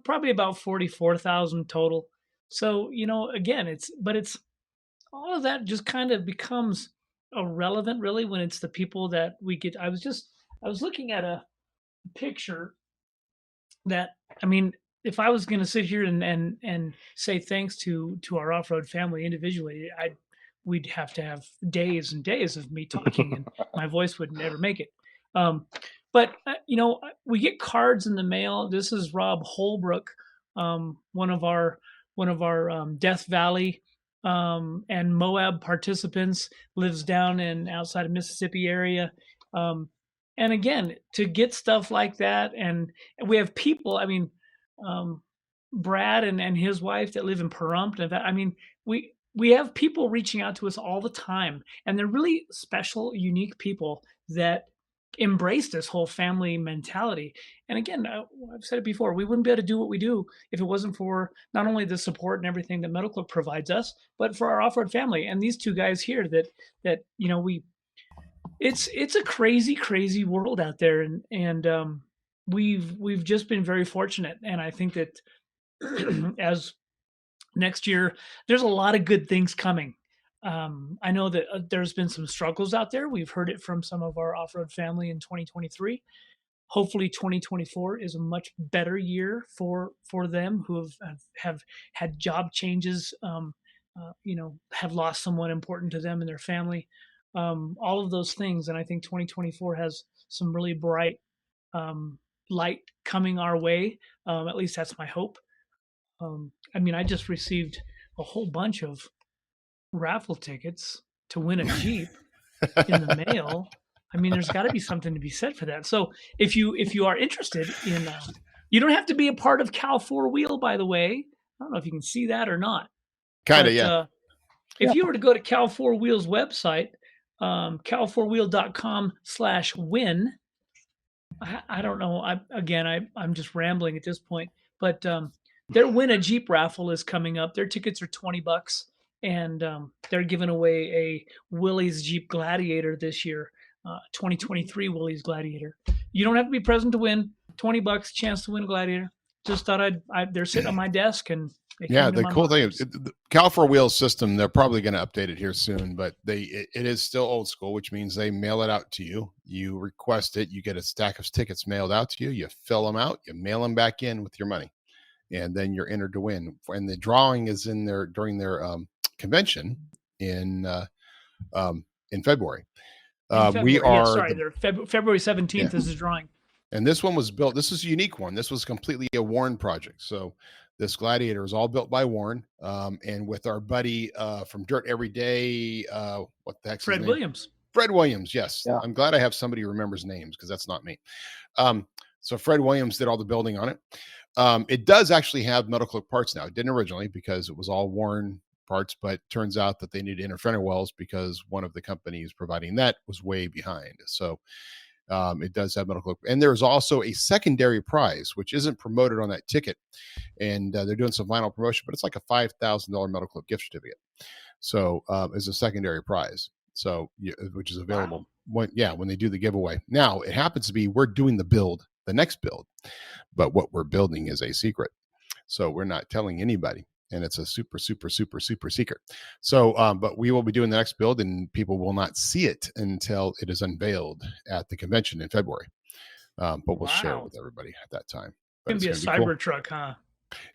Probably about 44,000 total. So, again, it's all of that just kind of becomes irrelevant really when it's the people that we get. I was looking at a picture that, I mean, if I was going to sit here and say thanks to our off-road family individually, we'd have to have days and days of me talking, and my voice would never make it. But we get cards in the mail. This is Rob Holbrook, one of our Death Valley and Moab participants, lives down in outside of Mississippi area. And again, to get stuff like that, and we have people, I mean, Brad and his wife that live in Pahrump. I mean, we have people reaching out to us all the time, and they're really special, unique people that embrace this whole family mentality. And again, I've said it before, we wouldn't be able to do what we do if it wasn't for not only the support and everything that Metalcloak provides us, but for our off-road family. And these two guys here that it's a crazy world out there. And we've just been very fortunate. And I think that as next year, there's a lot of good things coming. I know that there's been some struggles out there. We've heard it from some of our off-road family in 2023. Hopefully 2024 is a much better year for them who have had job changes, have lost someone important to them and their family, all of those things. And I think 2024 has some really bright light coming our way. At least that's my hope. I mean, I just received a whole bunch of raffle tickets to win a Jeep in the mail. I mean, there's got to be something to be said for that. So if you are interested in, you don't have to be a part of Cal 4 Wheel, by the way. I don't know if you can see that or not. Kind of, yeah. If you were to go to Cal 4 Wheel's website, cal4wheel.com/win. I don't know. I'm just rambling at this point, but their Win a Jeep raffle is coming up. Their tickets are $20. And they're giving away a Willys Jeep Gladiator this year, 2023 Willys Gladiator. You don't have to be present to win. $20, chance to win a Gladiator. Just thought they're sitting on my desk, and the cool thing is the Cal 4 Wheel system. They're probably going to update it here soon, but it is still old school, which means they mail it out to you. You request it, you get a stack of tickets mailed out to you. You fill them out, you mail them back in with your money, and then you're entered to win. And the drawing is during their convention in February. February 17th is the drawing. And this one was built. This is a unique one. This was completely a Warn project. So This Gladiator is all built by Warn, and with our buddy from Dirt Every Day. What the heck's his name? Fred Williams. Fred Williams, yes. Yeah. I'm glad I have somebody who remembers names because that's not me. So Fred Williams did all the building on it. It does actually have Metalcloak parts now. It didn't originally because it was all Warn parts, but turns out that they needed inner fender wells because one of the companies providing that was way behind. So it does have Metalcloak. And there's also a secondary prize, which isn't promoted on that ticket. And they're doing some vinyl promotion, but it's like a $5,000 Metalcloak gift certificate. So as a secondary prize. So, which is available when they do the giveaway. Now it happens to be, we're doing the next build, but what we're building is a secret. So we're not telling anybody. And it's a super, super, super, super secret. So, but we will be doing the next build and people will not see it until it is unveiled at the convention in February. But we'll share it with everybody at that time. It's going to be a Cybertruck, huh?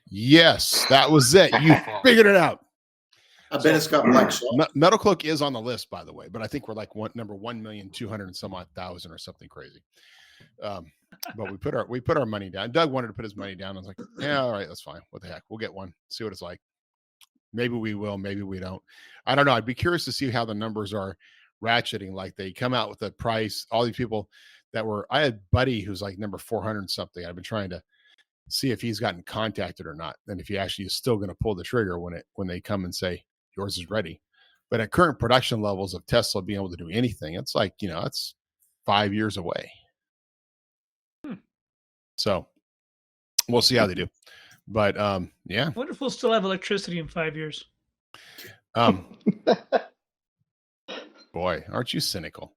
Yes, that was it. You figured it out. I bet it's got black shell. Metalcloak is on the list, by the way, but I think we're like number 1,200,000 and some odd thousand or something crazy. But we put our money down. Doug wanted to put his money down. I was like, yeah, all right, that's fine. What the heck? We'll get one. See what it's like. Maybe we will. Maybe we don't. I don't know. I'd be curious to see how the numbers are ratcheting. Like they come out with a price. All these people I had Buddy who's like number 400 something. I've been trying to see if he's gotten contacted or not, and if he actually is still going to pull the trigger when they come and say yours is ready. But at current production levels of Tesla being able to do anything, it's like, it's 5 years away. So we'll see how they do. But yeah. I wonder if we'll still have electricity in 5 years. Boy, aren't you cynical?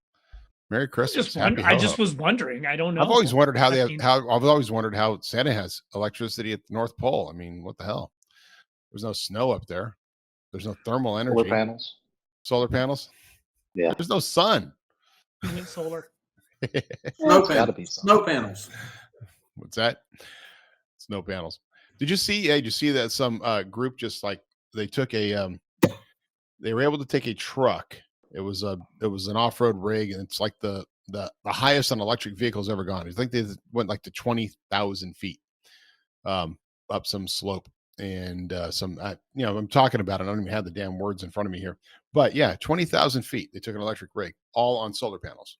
Merry Christmas. I just was wondering. I don't know. I've always wondered how Santa has electricity at the North Pole. I mean, what the hell? There's no snow up there. There's no thermal energy. Solar panels. Yeah. There's no sun. Solar. Snow panels. What's that? Snow panels. Did you see that some group just like they took they were able to take a truck. It was an off-road rig, and it's like the highest an electric vehicle's ever gone. I think they went like to 20,000 feet up some slope, and I'm talking about it. I don't even have the damn words in front of me here, but yeah, 20,000 feet. They took an electric rig, all on solar panels.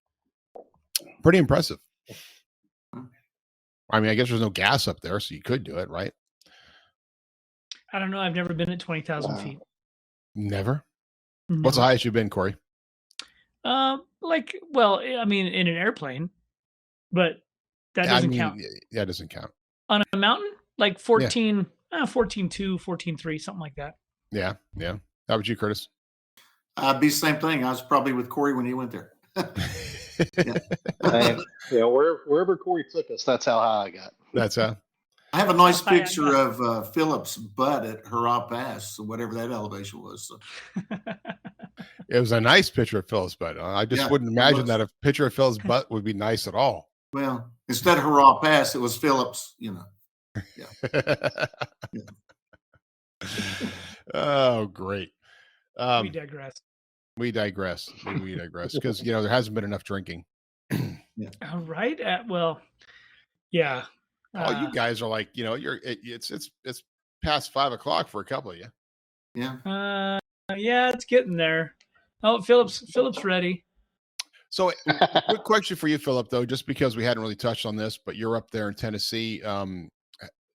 Pretty impressive. I mean, I guess there's no gas up there, so you could do it, right? I don't know. I've never been at 20,000 feet. Never? No. What's the highest you've been, Corey? In an airplane, but that doesn't count. Yeah, it doesn't count. On a mountain, like 14, 14.2, 14.3, something like that. Yeah. How about you, Curtis? Be the same thing. I was probably with Corey when he went there. Wherever Corey took us, that's how high I got. That's how. I have a nice picture of Phillip's butt at Hurrah Pass, so whatever that elevation was. So. It was a nice picture of Phil's butt. I just wouldn't imagine that a picture of Phil's butt would be nice at all. Well, instead of Hurrah Pass, it was Phillip's, Yeah. Oh, great. We digress. Maybe we digress because there hasn't been enough drinking. All right. Yeah. You guys are like, it's past 5 o'clock for a couple of you. Yeah. Yeah, it's getting there. Oh, Phillip's ready. So, quick question for you, Phillip, though, just because we hadn't really touched on this, but you're up there in Tennessee.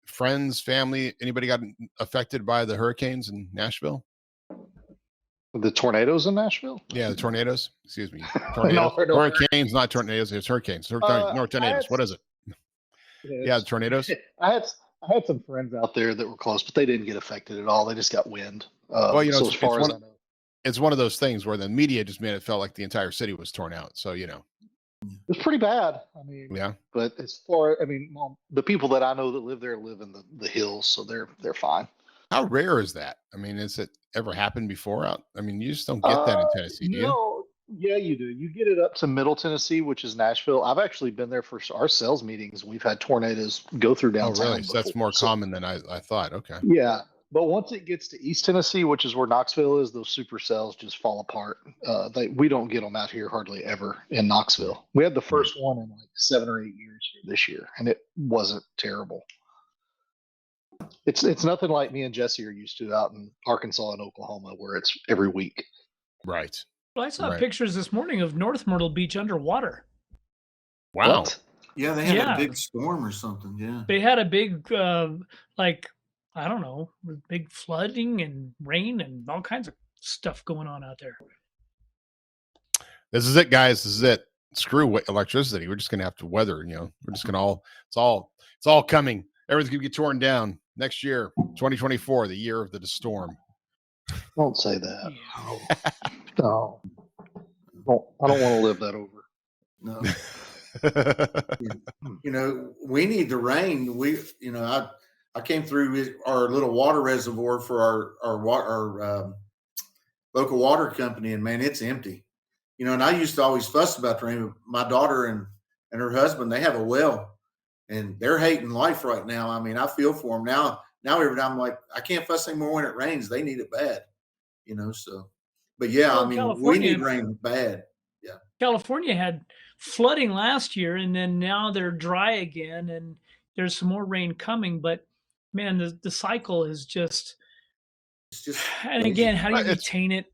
Friends, family, anybody got affected by the hurricanes in Nashville? The tornadoes in Nashville? Yeah, the tornadoes. Excuse me. Tornadoes. Hurricanes, not tornadoes. It's hurricanes. Tornadoes. What is it? Yeah, the tornadoes. I had some friends out there that were close, but they didn't get affected at all. They just got wind. It's one of those things where the media just made it felt like the entire city was torn out. So it's pretty bad. I mean, yeah. But the people that I know that live there live in the hills, so they're fine. How rare is that? I mean, has it ever happened before? I mean, you just don't get that in Tennessee, do you? Yeah, you do. You get it up to Middle Tennessee, which is Nashville. I've actually been there for our sales meetings. We've had tornadoes go through downtown. Oh, really? So that's more common than I thought. Okay. Yeah. But once it gets to East Tennessee, which is where Knoxville is, those supercells just fall apart. We don't get them out here hardly ever in Knoxville. We had the first one in like 7 or 8 years this year, and it wasn't terrible. It's nothing like me and Jesse are used to out in Arkansas and Oklahoma, where it's every week. Right. Well, I saw pictures this morning of North Myrtle Beach underwater. Wow. What? Yeah, they had a big storm or something. Yeah. They had a big, like, I don't know, big flooding and rain and all kinds of stuff going on out there. This is it, guys. This is it. Screw electricity. We're just going to have to weather, we're just going to it's all coming. Everything's going to get torn down next year, 2024, the year of the storm. Don't say that. No. I don't want to live that over. No. We need the rain. I came through our little water reservoir for our local water company, and man, it's empty. And I used to always fuss about the rain. My daughter and her husband, they have a well, and they're hating life right now. I mean, I feel for them now. Now every time I'm like, I can't fuss anymore when it rains. They need it bad, so. But yeah, well, I mean, we need rain bad. Yeah. California had flooding last year, and then now they're dry again, and there's some more rain coming. But man, the cycle is just. It's just. And again, how do you retain it?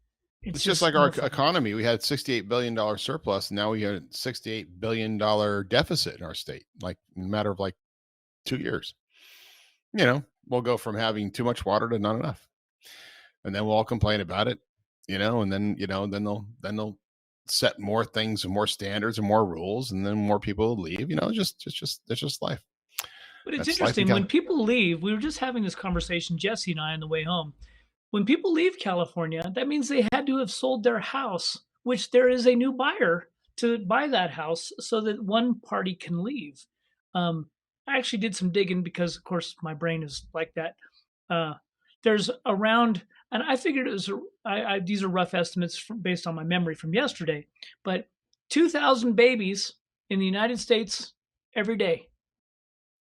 It's just like our economy. We had $68 billion surplus. Now we have a $68 billion deficit in our state, like in a matter of like 2 years. We'll go from having too much water to not enough. And then we'll all complain about it, and then, then they'll set more things and more standards and more rules, and then more people will leave. It's just life. But it's interesting when people leave. We were just having this conversation, Jesse and I, on the way home. When people leave California, that means they had to have sold their house, which there is a new buyer to buy that house so that one party can leave. I actually did some digging because, of course, my brain is like that. There's around, and I figured it was, these are rough estimates based on my memory from yesterday, but 2,000 babies in the United States every day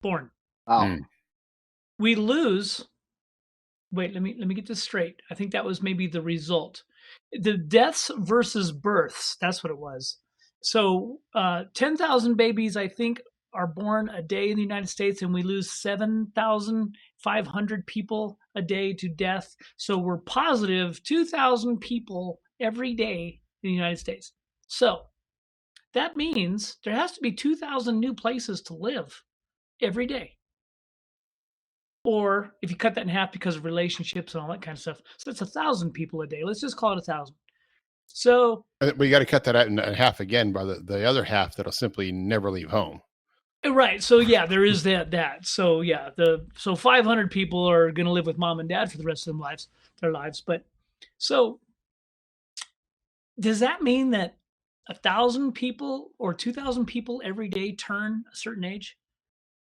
born. Wow. We lose. Wait, let me get this straight. I think that was maybe the result. The deaths versus births, that's what it was. So 10,000 babies, I think, are born a day in the United States, and we lose 7,500 people a day to death. So we're positive 2,000 people every day in the United States. So that means there has to be 2,000 new places to live every day. Or if you cut that in half because of relationships and all that kind of stuff, so it's 1,000 people a day. Let's just call it 1,000. So we got to cut that out in half again by the other half that'll simply never leave home. Right. So yeah, there is that. So yeah, so 500 people are going to live with mom and dad for the rest of their lives. But so does that mean that 1,000 people or 2,000 people every day turn a certain age?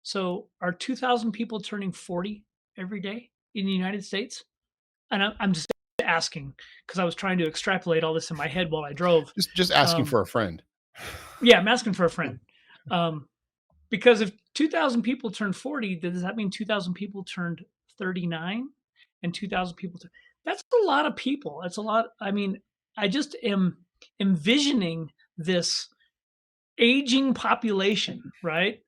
So are 2,000 people turning 40 every day in the United States? And I'm just asking because I was trying to extrapolate all this in my head while I drove. Just asking for a friend. Yeah, I'm asking for a friend. Because if 2,000 people turned 40, does that mean 2,000 people turned 39 and 2,000 people? That's a lot of people. That's a lot. I mean, I just am envisioning this aging population, right?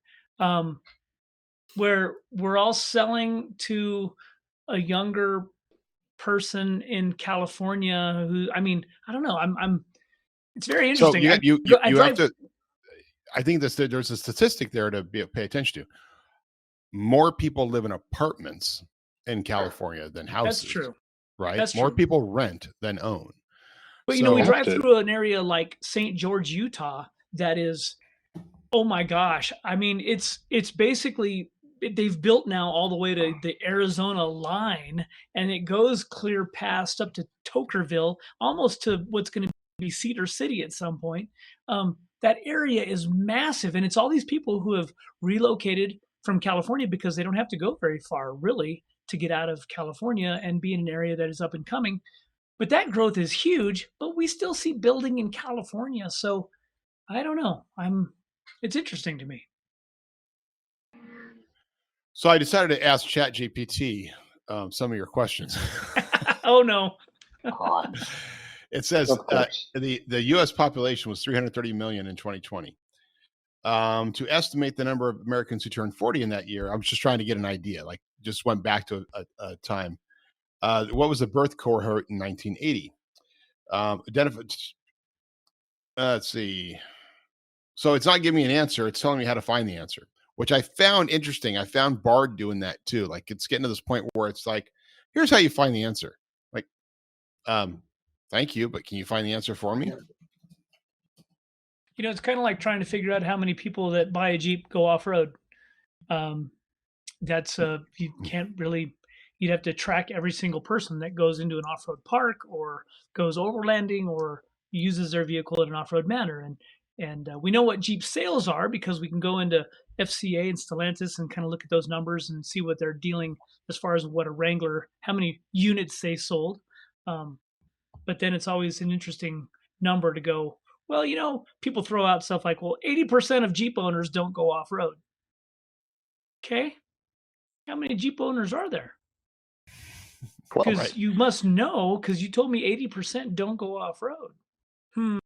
Where we're all selling to a younger person in California who, I mean, I don't know. It's very interesting. So you have to, I think there's a statistic there to pay attention to. More people live in apartments in California than houses. That's true. Right? That's more true. people rent than own. But we drive through an area like St. George, Utah, that is, oh my gosh. I mean, it's basically, they've built now all the way to the Arizona line, and it goes clear past up to Tokerville, almost to what's going to be Cedar City at some point. That area is massive, and it's all these people who have relocated from California because they don't have to go very far, really, to get out of California and be in an area that is up and coming. But that growth is huge, but we still see building in California. So I don't know. It's interesting to me. So I decided to ask ChatGPT some of your questions. Oh, no. It says the U.S. population was 330 million in 2020. To estimate the number of Americans who turned 40 in that year, I was just trying to get an idea, like just went back to a time. What was the birth cohort in 1980? Let's see. So it's not giving me an answer. It's telling me how to find the answer, which I found interesting. I found Bard doing that too. Like it's getting to this point where it's like, here's how you find the answer. Like, thank you, but can you find the answer for me? It's kind of like trying to figure out how many people that buy a Jeep go off-road. That's you can't really, you'd have to track every single person that goes into an off-road park or goes overlanding or uses their vehicle in an off-road manner. And we know what Jeep sales are because we can go into FCA and Stellantis and kind of look at those numbers and see what they're dealing as far as what a Wrangler, how many units they sold. But then it's always an interesting number to go, well, people throw out stuff like, well, 80% of Jeep owners don't go off-road. Okay. How many Jeep owners are there? Because you must know, because you told me 80% don't go off-road. I'm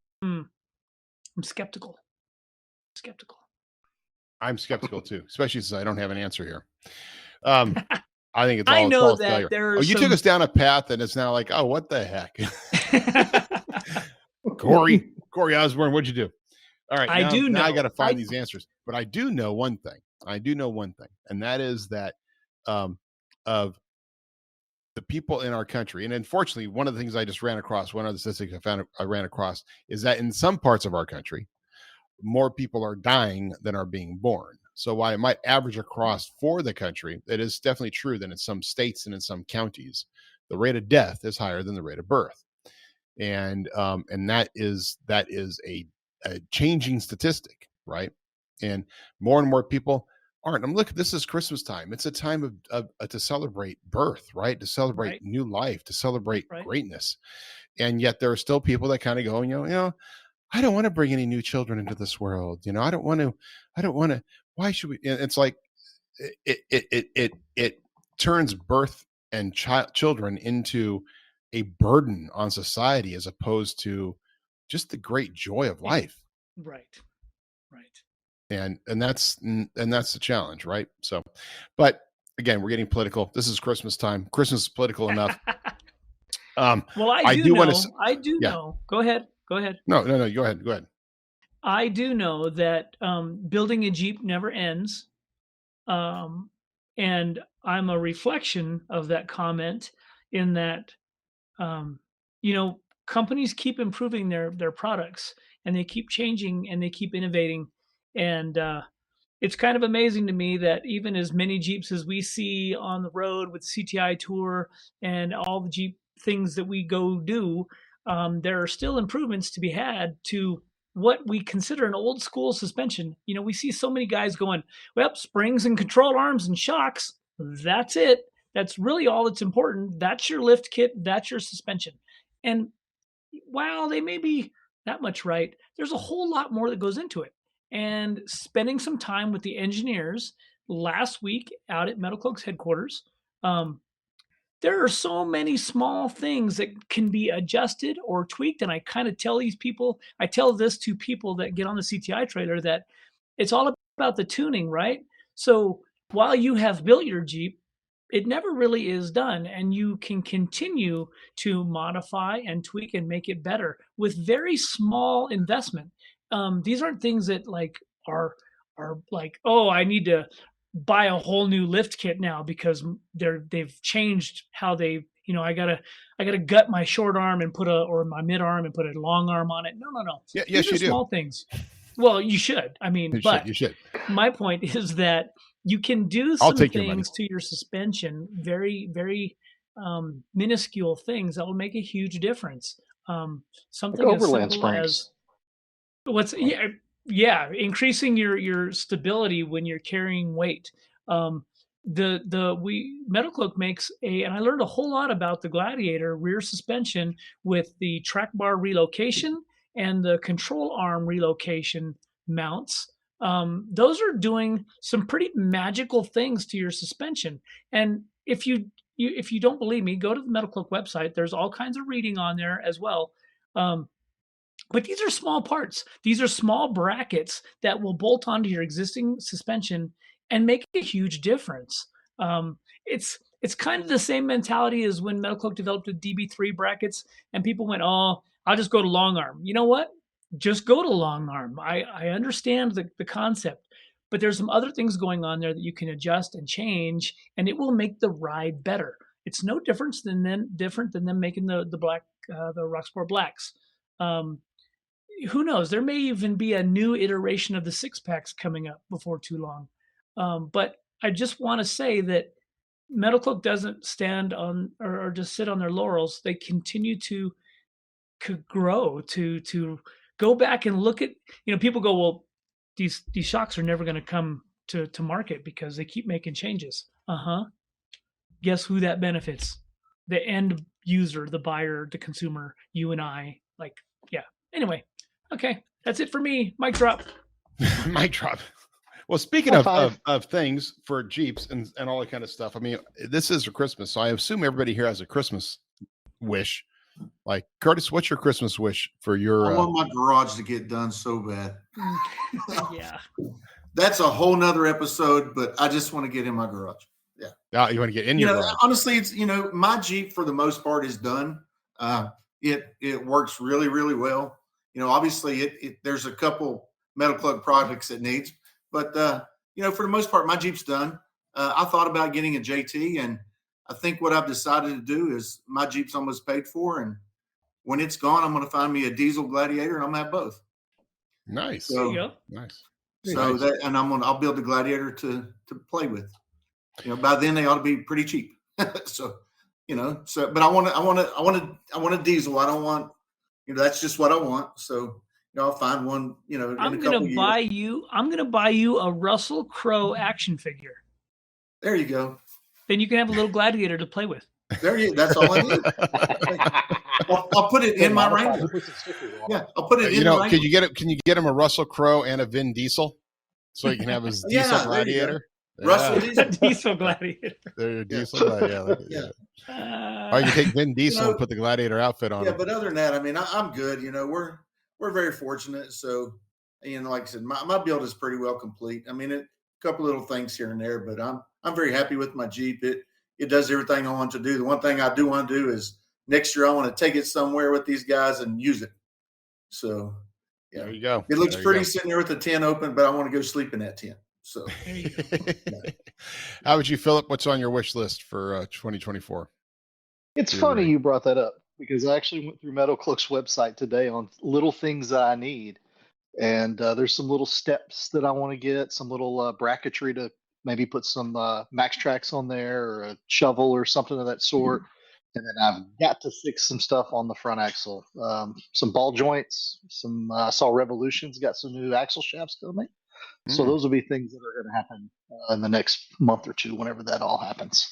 skeptical. I'm skeptical too, especially since I don't have an answer here. I think it's all I know false that failure. there's you took us down a path and it's now like, oh, what the heck? Corey Osborne, what'd you do? All right. Now I got to find these answers, but I do know one thing. And that is that of the people in our country. And unfortunately, one of the things I just ran across, one of the statistics I ran across is that in some parts of our country, more people are dying than are being born. So while it might average across for the country, it is definitely true that in some states and in some counties, the rate of death is higher than the rate of birth. And that is a changing statistic, right? And more people aren't. Look, this is Christmas time. It's a time of to celebrate birth, right? To celebrate new life, to celebrate greatness. And yet there are still people that kind of go, I don't want to bring any new children into this world. I don't want to. Why should we? And it's like it turns birth and children into a burden on society as opposed to just the great joy of life. Right. And that's the challenge, right? So, but again, we're getting political. This is Christmas time. Christmas is political enough. Well, I do know. Go ahead. No. Go ahead. I do know that building a Jeep never ends. And I'm a reflection of that comment in that, companies keep improving their products and they keep changing and they keep innovating. And it's kind of amazing to me that even as many Jeeps as we see on the road with CTI Tour and all the Jeep things that we go do, there are still improvements to be had to what we consider an old school suspension. We see so many guys going, well, springs and control arms and shocks. That's it. That's really all that's important. That's your lift kit. That's your suspension. And while they may be that much right, there's a whole lot more that goes into it. And spending some time with the engineers last week out at Metalcloak's headquarters, there are so many small things that can be adjusted or tweaked. And I kind of tell this to people that get on the CTI trailer, that it's all about the tuning, right? So while you have built your Jeep, it never really is done. And you can continue to modify and tweak and make it better with very small investment. These aren't things that are like, oh, I need to buy a whole new lift kit now because they've changed how they, I gotta gut my short arm and or my mid arm and put a long arm on it. No. Yeah, yes, you do. Small things. Well, you should. I mean, you should. My point is that you can do some things to your suspension, very, very minuscule things that will make a huge difference. Something like overland springs. Increasing your stability when you're carrying weight. Metalcloak makes and I learned a whole lot about the Gladiator rear suspension with the track bar relocation and the control arm relocation mounts. Those are doing some pretty magical things to your suspension. And if you don't believe me, go to the Metalcloak website. There's all kinds of reading on there as well. But these are small parts. These are small brackets that will bolt onto your existing suspension and make a huge difference. It's kind of the same mentality as when Metalcloak developed the DB3 brackets, and people went, "Oh, I'll just go to long arm." You know what? Just go to long arm. I understand the concept, but there's some other things going on there that you can adjust and change, and it will make the ride better. It's no different than them making the black the Rocksport blacks. Who knows? There may even be a new iteration of the 6-packs coming up before too long. But I just want to say that Metalcloak doesn't stand on or just sit on their laurels. They continue to grow, to go back and look at, people go, well, these shocks are never going to come to market because they keep making changes. Guess who that benefits? The end user, the buyer, the consumer, you and I. Yeah. Anyway, okay, that's it for me. Mic drop. Mic drop. Well, speaking of things for Jeeps and all that kind of stuff, I mean, this is for Christmas, so I assume everybody here has a Christmas wish. Like, Curtis, what's your Christmas wish for your? I want my garage to get done so bad. Yeah, that's a whole nother episode, but I just want to get in my garage. Yeah. Oh, you want to get in your garage? Honestly, it's my Jeep for the most part is done. It works really, really well. Obviously, there's a couple Metalcloak projects it needs, but for the most part, my Jeep's done. I thought about getting a JT, and I think what I've decided to do is my Jeep's almost paid for, and when it's gone, I'm going to find me a diesel Gladiator, and I'm going to have both. Nice. There you go. Nice. So nice. I'll build a Gladiator to play with. By then they ought to be pretty cheap. But I want a diesel. I don't want, that's just what I want. So, I'll find one, I'm going to buy you a Russell Crowe action figure. There you go. Then you can have a little Gladiator to play with. That's all I need. I'll put it in my Ranger. Yeah, I'll put it in the Ranger. Can you get him a Russell Crowe and a Vin Diesel so he can have his diesel Gladiator? Russell Diesel Gladiator. They're Diesel Gladiator. Yeah. Or you take Vin Diesel and put the Gladiator outfit on. Yeah, but other than that, I mean, I'm good. We're very fortunate. So, like I said, my build is pretty well complete. I mean, a couple little things here and there, but I'm very happy with my Jeep. It does everything I want to do. The one thing I do want to do is next year I want to take it somewhere with these guys and use it. So, yeah, there you go. It looks pretty sitting there with the tent open, but I want to go sleep in that tent. So, How would you, Phillip? What's on your wish list for 2024? It's funny you brought that up because I actually went through Metalcloak's website today on little things that I need. And there's some little steps that I want to get, some little bracketry to maybe put some max tracks on there or a shovel or something of that sort. And then I've got to fix some stuff on the front axle, some ball joints, I saw Revolution's got some new axle shafts coming. So those will be things that are going to happen in the next month or two, whenever that all happens.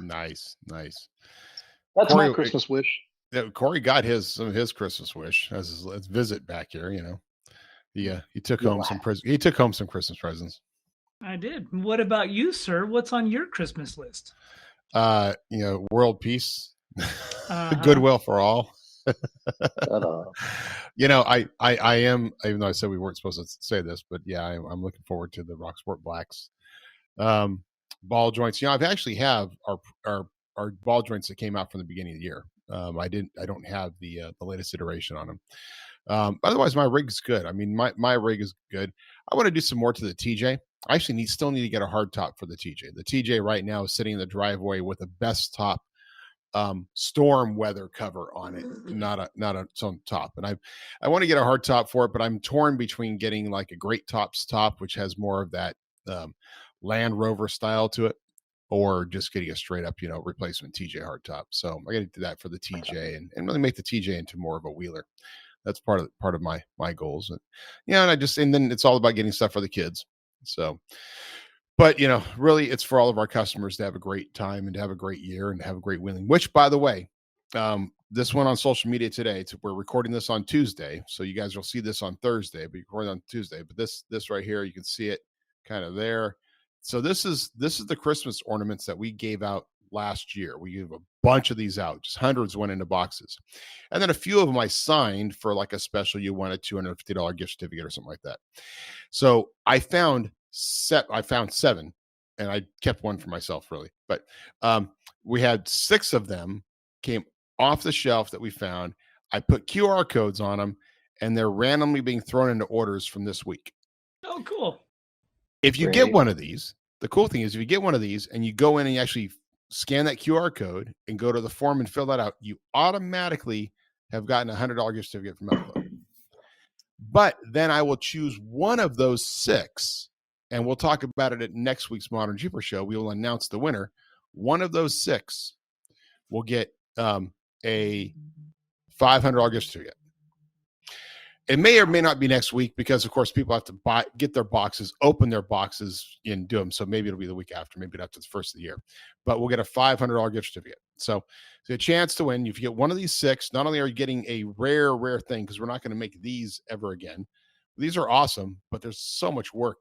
Nice. That's my Christmas wish. Yeah, Corey got some of his Christmas wish as his visit back here. He took home some Christmas presents. I did. What about you, sir? What's on your Christmas list? World peace, goodwill for all. I am, even though I said we weren't supposed to say this, but yeah, I'm looking forward to the Rocksport blacks. Ball joints. I've actually have our ball joints that came out from the beginning of the year. I don't have the latest iteration on them. Otherwise my rig's good. I mean, my rig is good. I want to do some more to the TJ. I actually still need to get a hard top for the TJ. The TJ right now is sitting in the driveway with a Bestop storm weather cover on it, not its own top. And I want to get a hard top for it, but I'm torn between getting like a Great Tops top, which has more of that Land Rover style to it, or just getting a straight up, replacement TJ hard top. So I got to do that for the TJ and really make the TJ into more of a wheeler. That's part of my goals. And then it's all about getting stuff for the kids. So, but really it's for all of our customers to have a great time and to have a great year and to have a great wheeling, which, by the way, this went on social media today. We're recording this on Tuesday. So you guys will see this on Thursday, but you record on Tuesday, but this right here, you can see it kind of there. So this is the Christmas ornaments that we gave out last year. We gave a bunch of these out, just hundreds went into boxes. And then a few of them I signed for like a special, you won a $250 gift certificate or something like that. So I found 7, and I kept one for myself really. But we had 6 of them came off the shelf that we found. I put QR codes on them, and they're randomly being thrown into orders from this week. Oh, cool. If you get one of these, the cool thing is if you get one of these and you go in and you actually scan that QR code and go to the form and fill that out, you automatically have gotten a $100 gift certificate from Metalcloak. But then I will choose one of those 6, and we'll talk about it at next week's ModernJeeper Show. We will announce the winner. One of those 6 will get a $500 gift certificate. It may or may not be next week because, of course, people have to get their boxes, open their boxes, and do them. So maybe it'll be the week after, maybe after the first of the year. But we'll get a $500 gift certificate. So it's a chance to win. If you get one of these 6, not only are you getting a rare thing, because we're not going to make these ever again. These are awesome, but there's so much work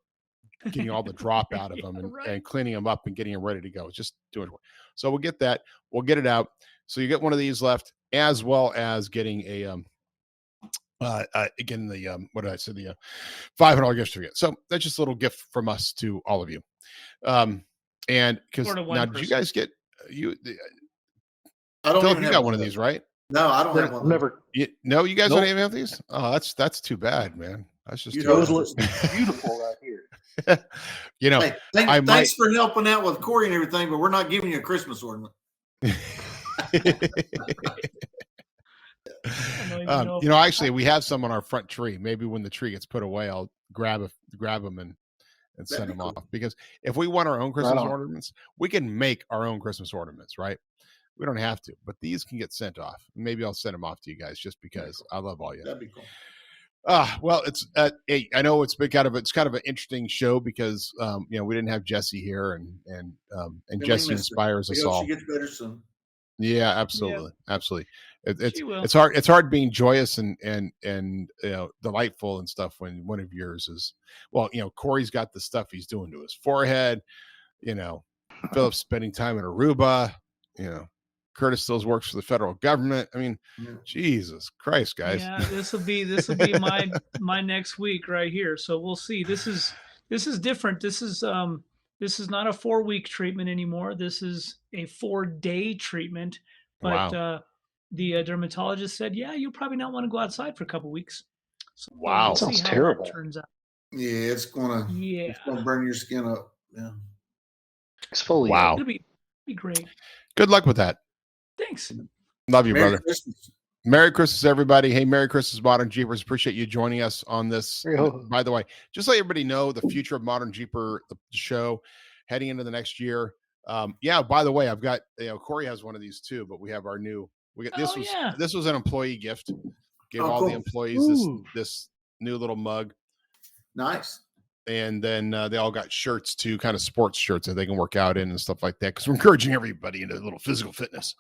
getting all the drop out of them and cleaning them up and getting them ready to go. It's just doing it. So we'll get that. We'll get it out. So you get one of these left, as well as getting a again, the what did I say? The $500 gift certificate. So that's just a little gift from us to all of you. And because now, did you guys get I don't. Phillip, you got one of these, right? No, I don't have one. Never. No, you guys don't even have these. Oh, that's too bad, man. That's just beautiful right here. You know, hey, thanks for helping out with Corey and everything, but we're not giving you a Christmas ornament. You know, actually, we have some on our front tree. Maybe when the tree gets put away, I'll grab them and send them off. Because if we want our own Christmas ornaments, we can make our own Christmas ornaments, right? We don't have to, but these can get sent off. Maybe I'll send them off to you guys just because I love all you. That'd be cool. Well, it's I know it's been kind of an interesting show because you know, we didn't have Jesse here, and Jesse inspires us all. She gets better soon. Yeah, absolutely, absolutely. It's hard being joyous and you know, delightful and stuff when one of yours is, well, you know, Corey's got the stuff he's doing to his forehead. You know, Phillip's spending time in Aruba. You know, Curtis still works for the federal government. I mean, Jesus Christ, guys. Yeah, this will be my next week right here. So we'll see. This is different. This is not a 4-week treatment anymore. This is a 4-day treatment. But wow. The dermatologist said, yeah, you'll probably not want to go outside for a couple weeks. So wow, we'll sounds terrible. That turns out. Yeah, it's gonna burn your skin up. Yeah, exfoliate. Wow, it'll be great. Good luck with that. Thanks. Love you, Merry brother. Christmas. Merry Christmas, everybody. Hey, Merry Christmas, ModernJeepers. Appreciate you joining us on this. By the way, just let everybody know the future of ModernJeeper, the show, heading into the next year. Yeah, by the way, I've got, you know, Corey has one of these too, but we have our new, this was an employee gift. Gave all the employees this new little mug. Nice. And then they all got shirts too, kind of sports shirts that they can work out in and stuff like that, because we're encouraging everybody into a little physical fitness.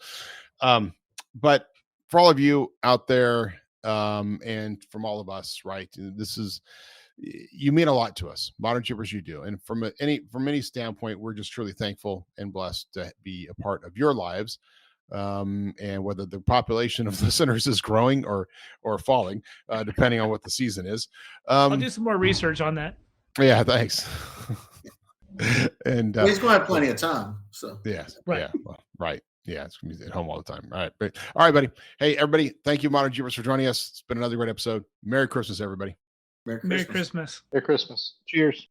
But for all of you out there, and from all of us, right, you mean a lot to us, ModernJeepers. You do, and from any standpoint, we're just truly thankful and blessed to be a part of your lives. And whether the population of listeners is growing or falling, depending on what the season is. I'll do some more research on that. Yeah, thanks. And he's going to have plenty of time. So yes, right. Yeah, well, right. Yeah, it's gonna be at home all the time. All right, buddy. Hey, everybody, thank you, ModernJeepers, for joining us. It's been another great episode. Merry Christmas, everybody. Merry Merry Christmas. Merry Christmas. Cheers.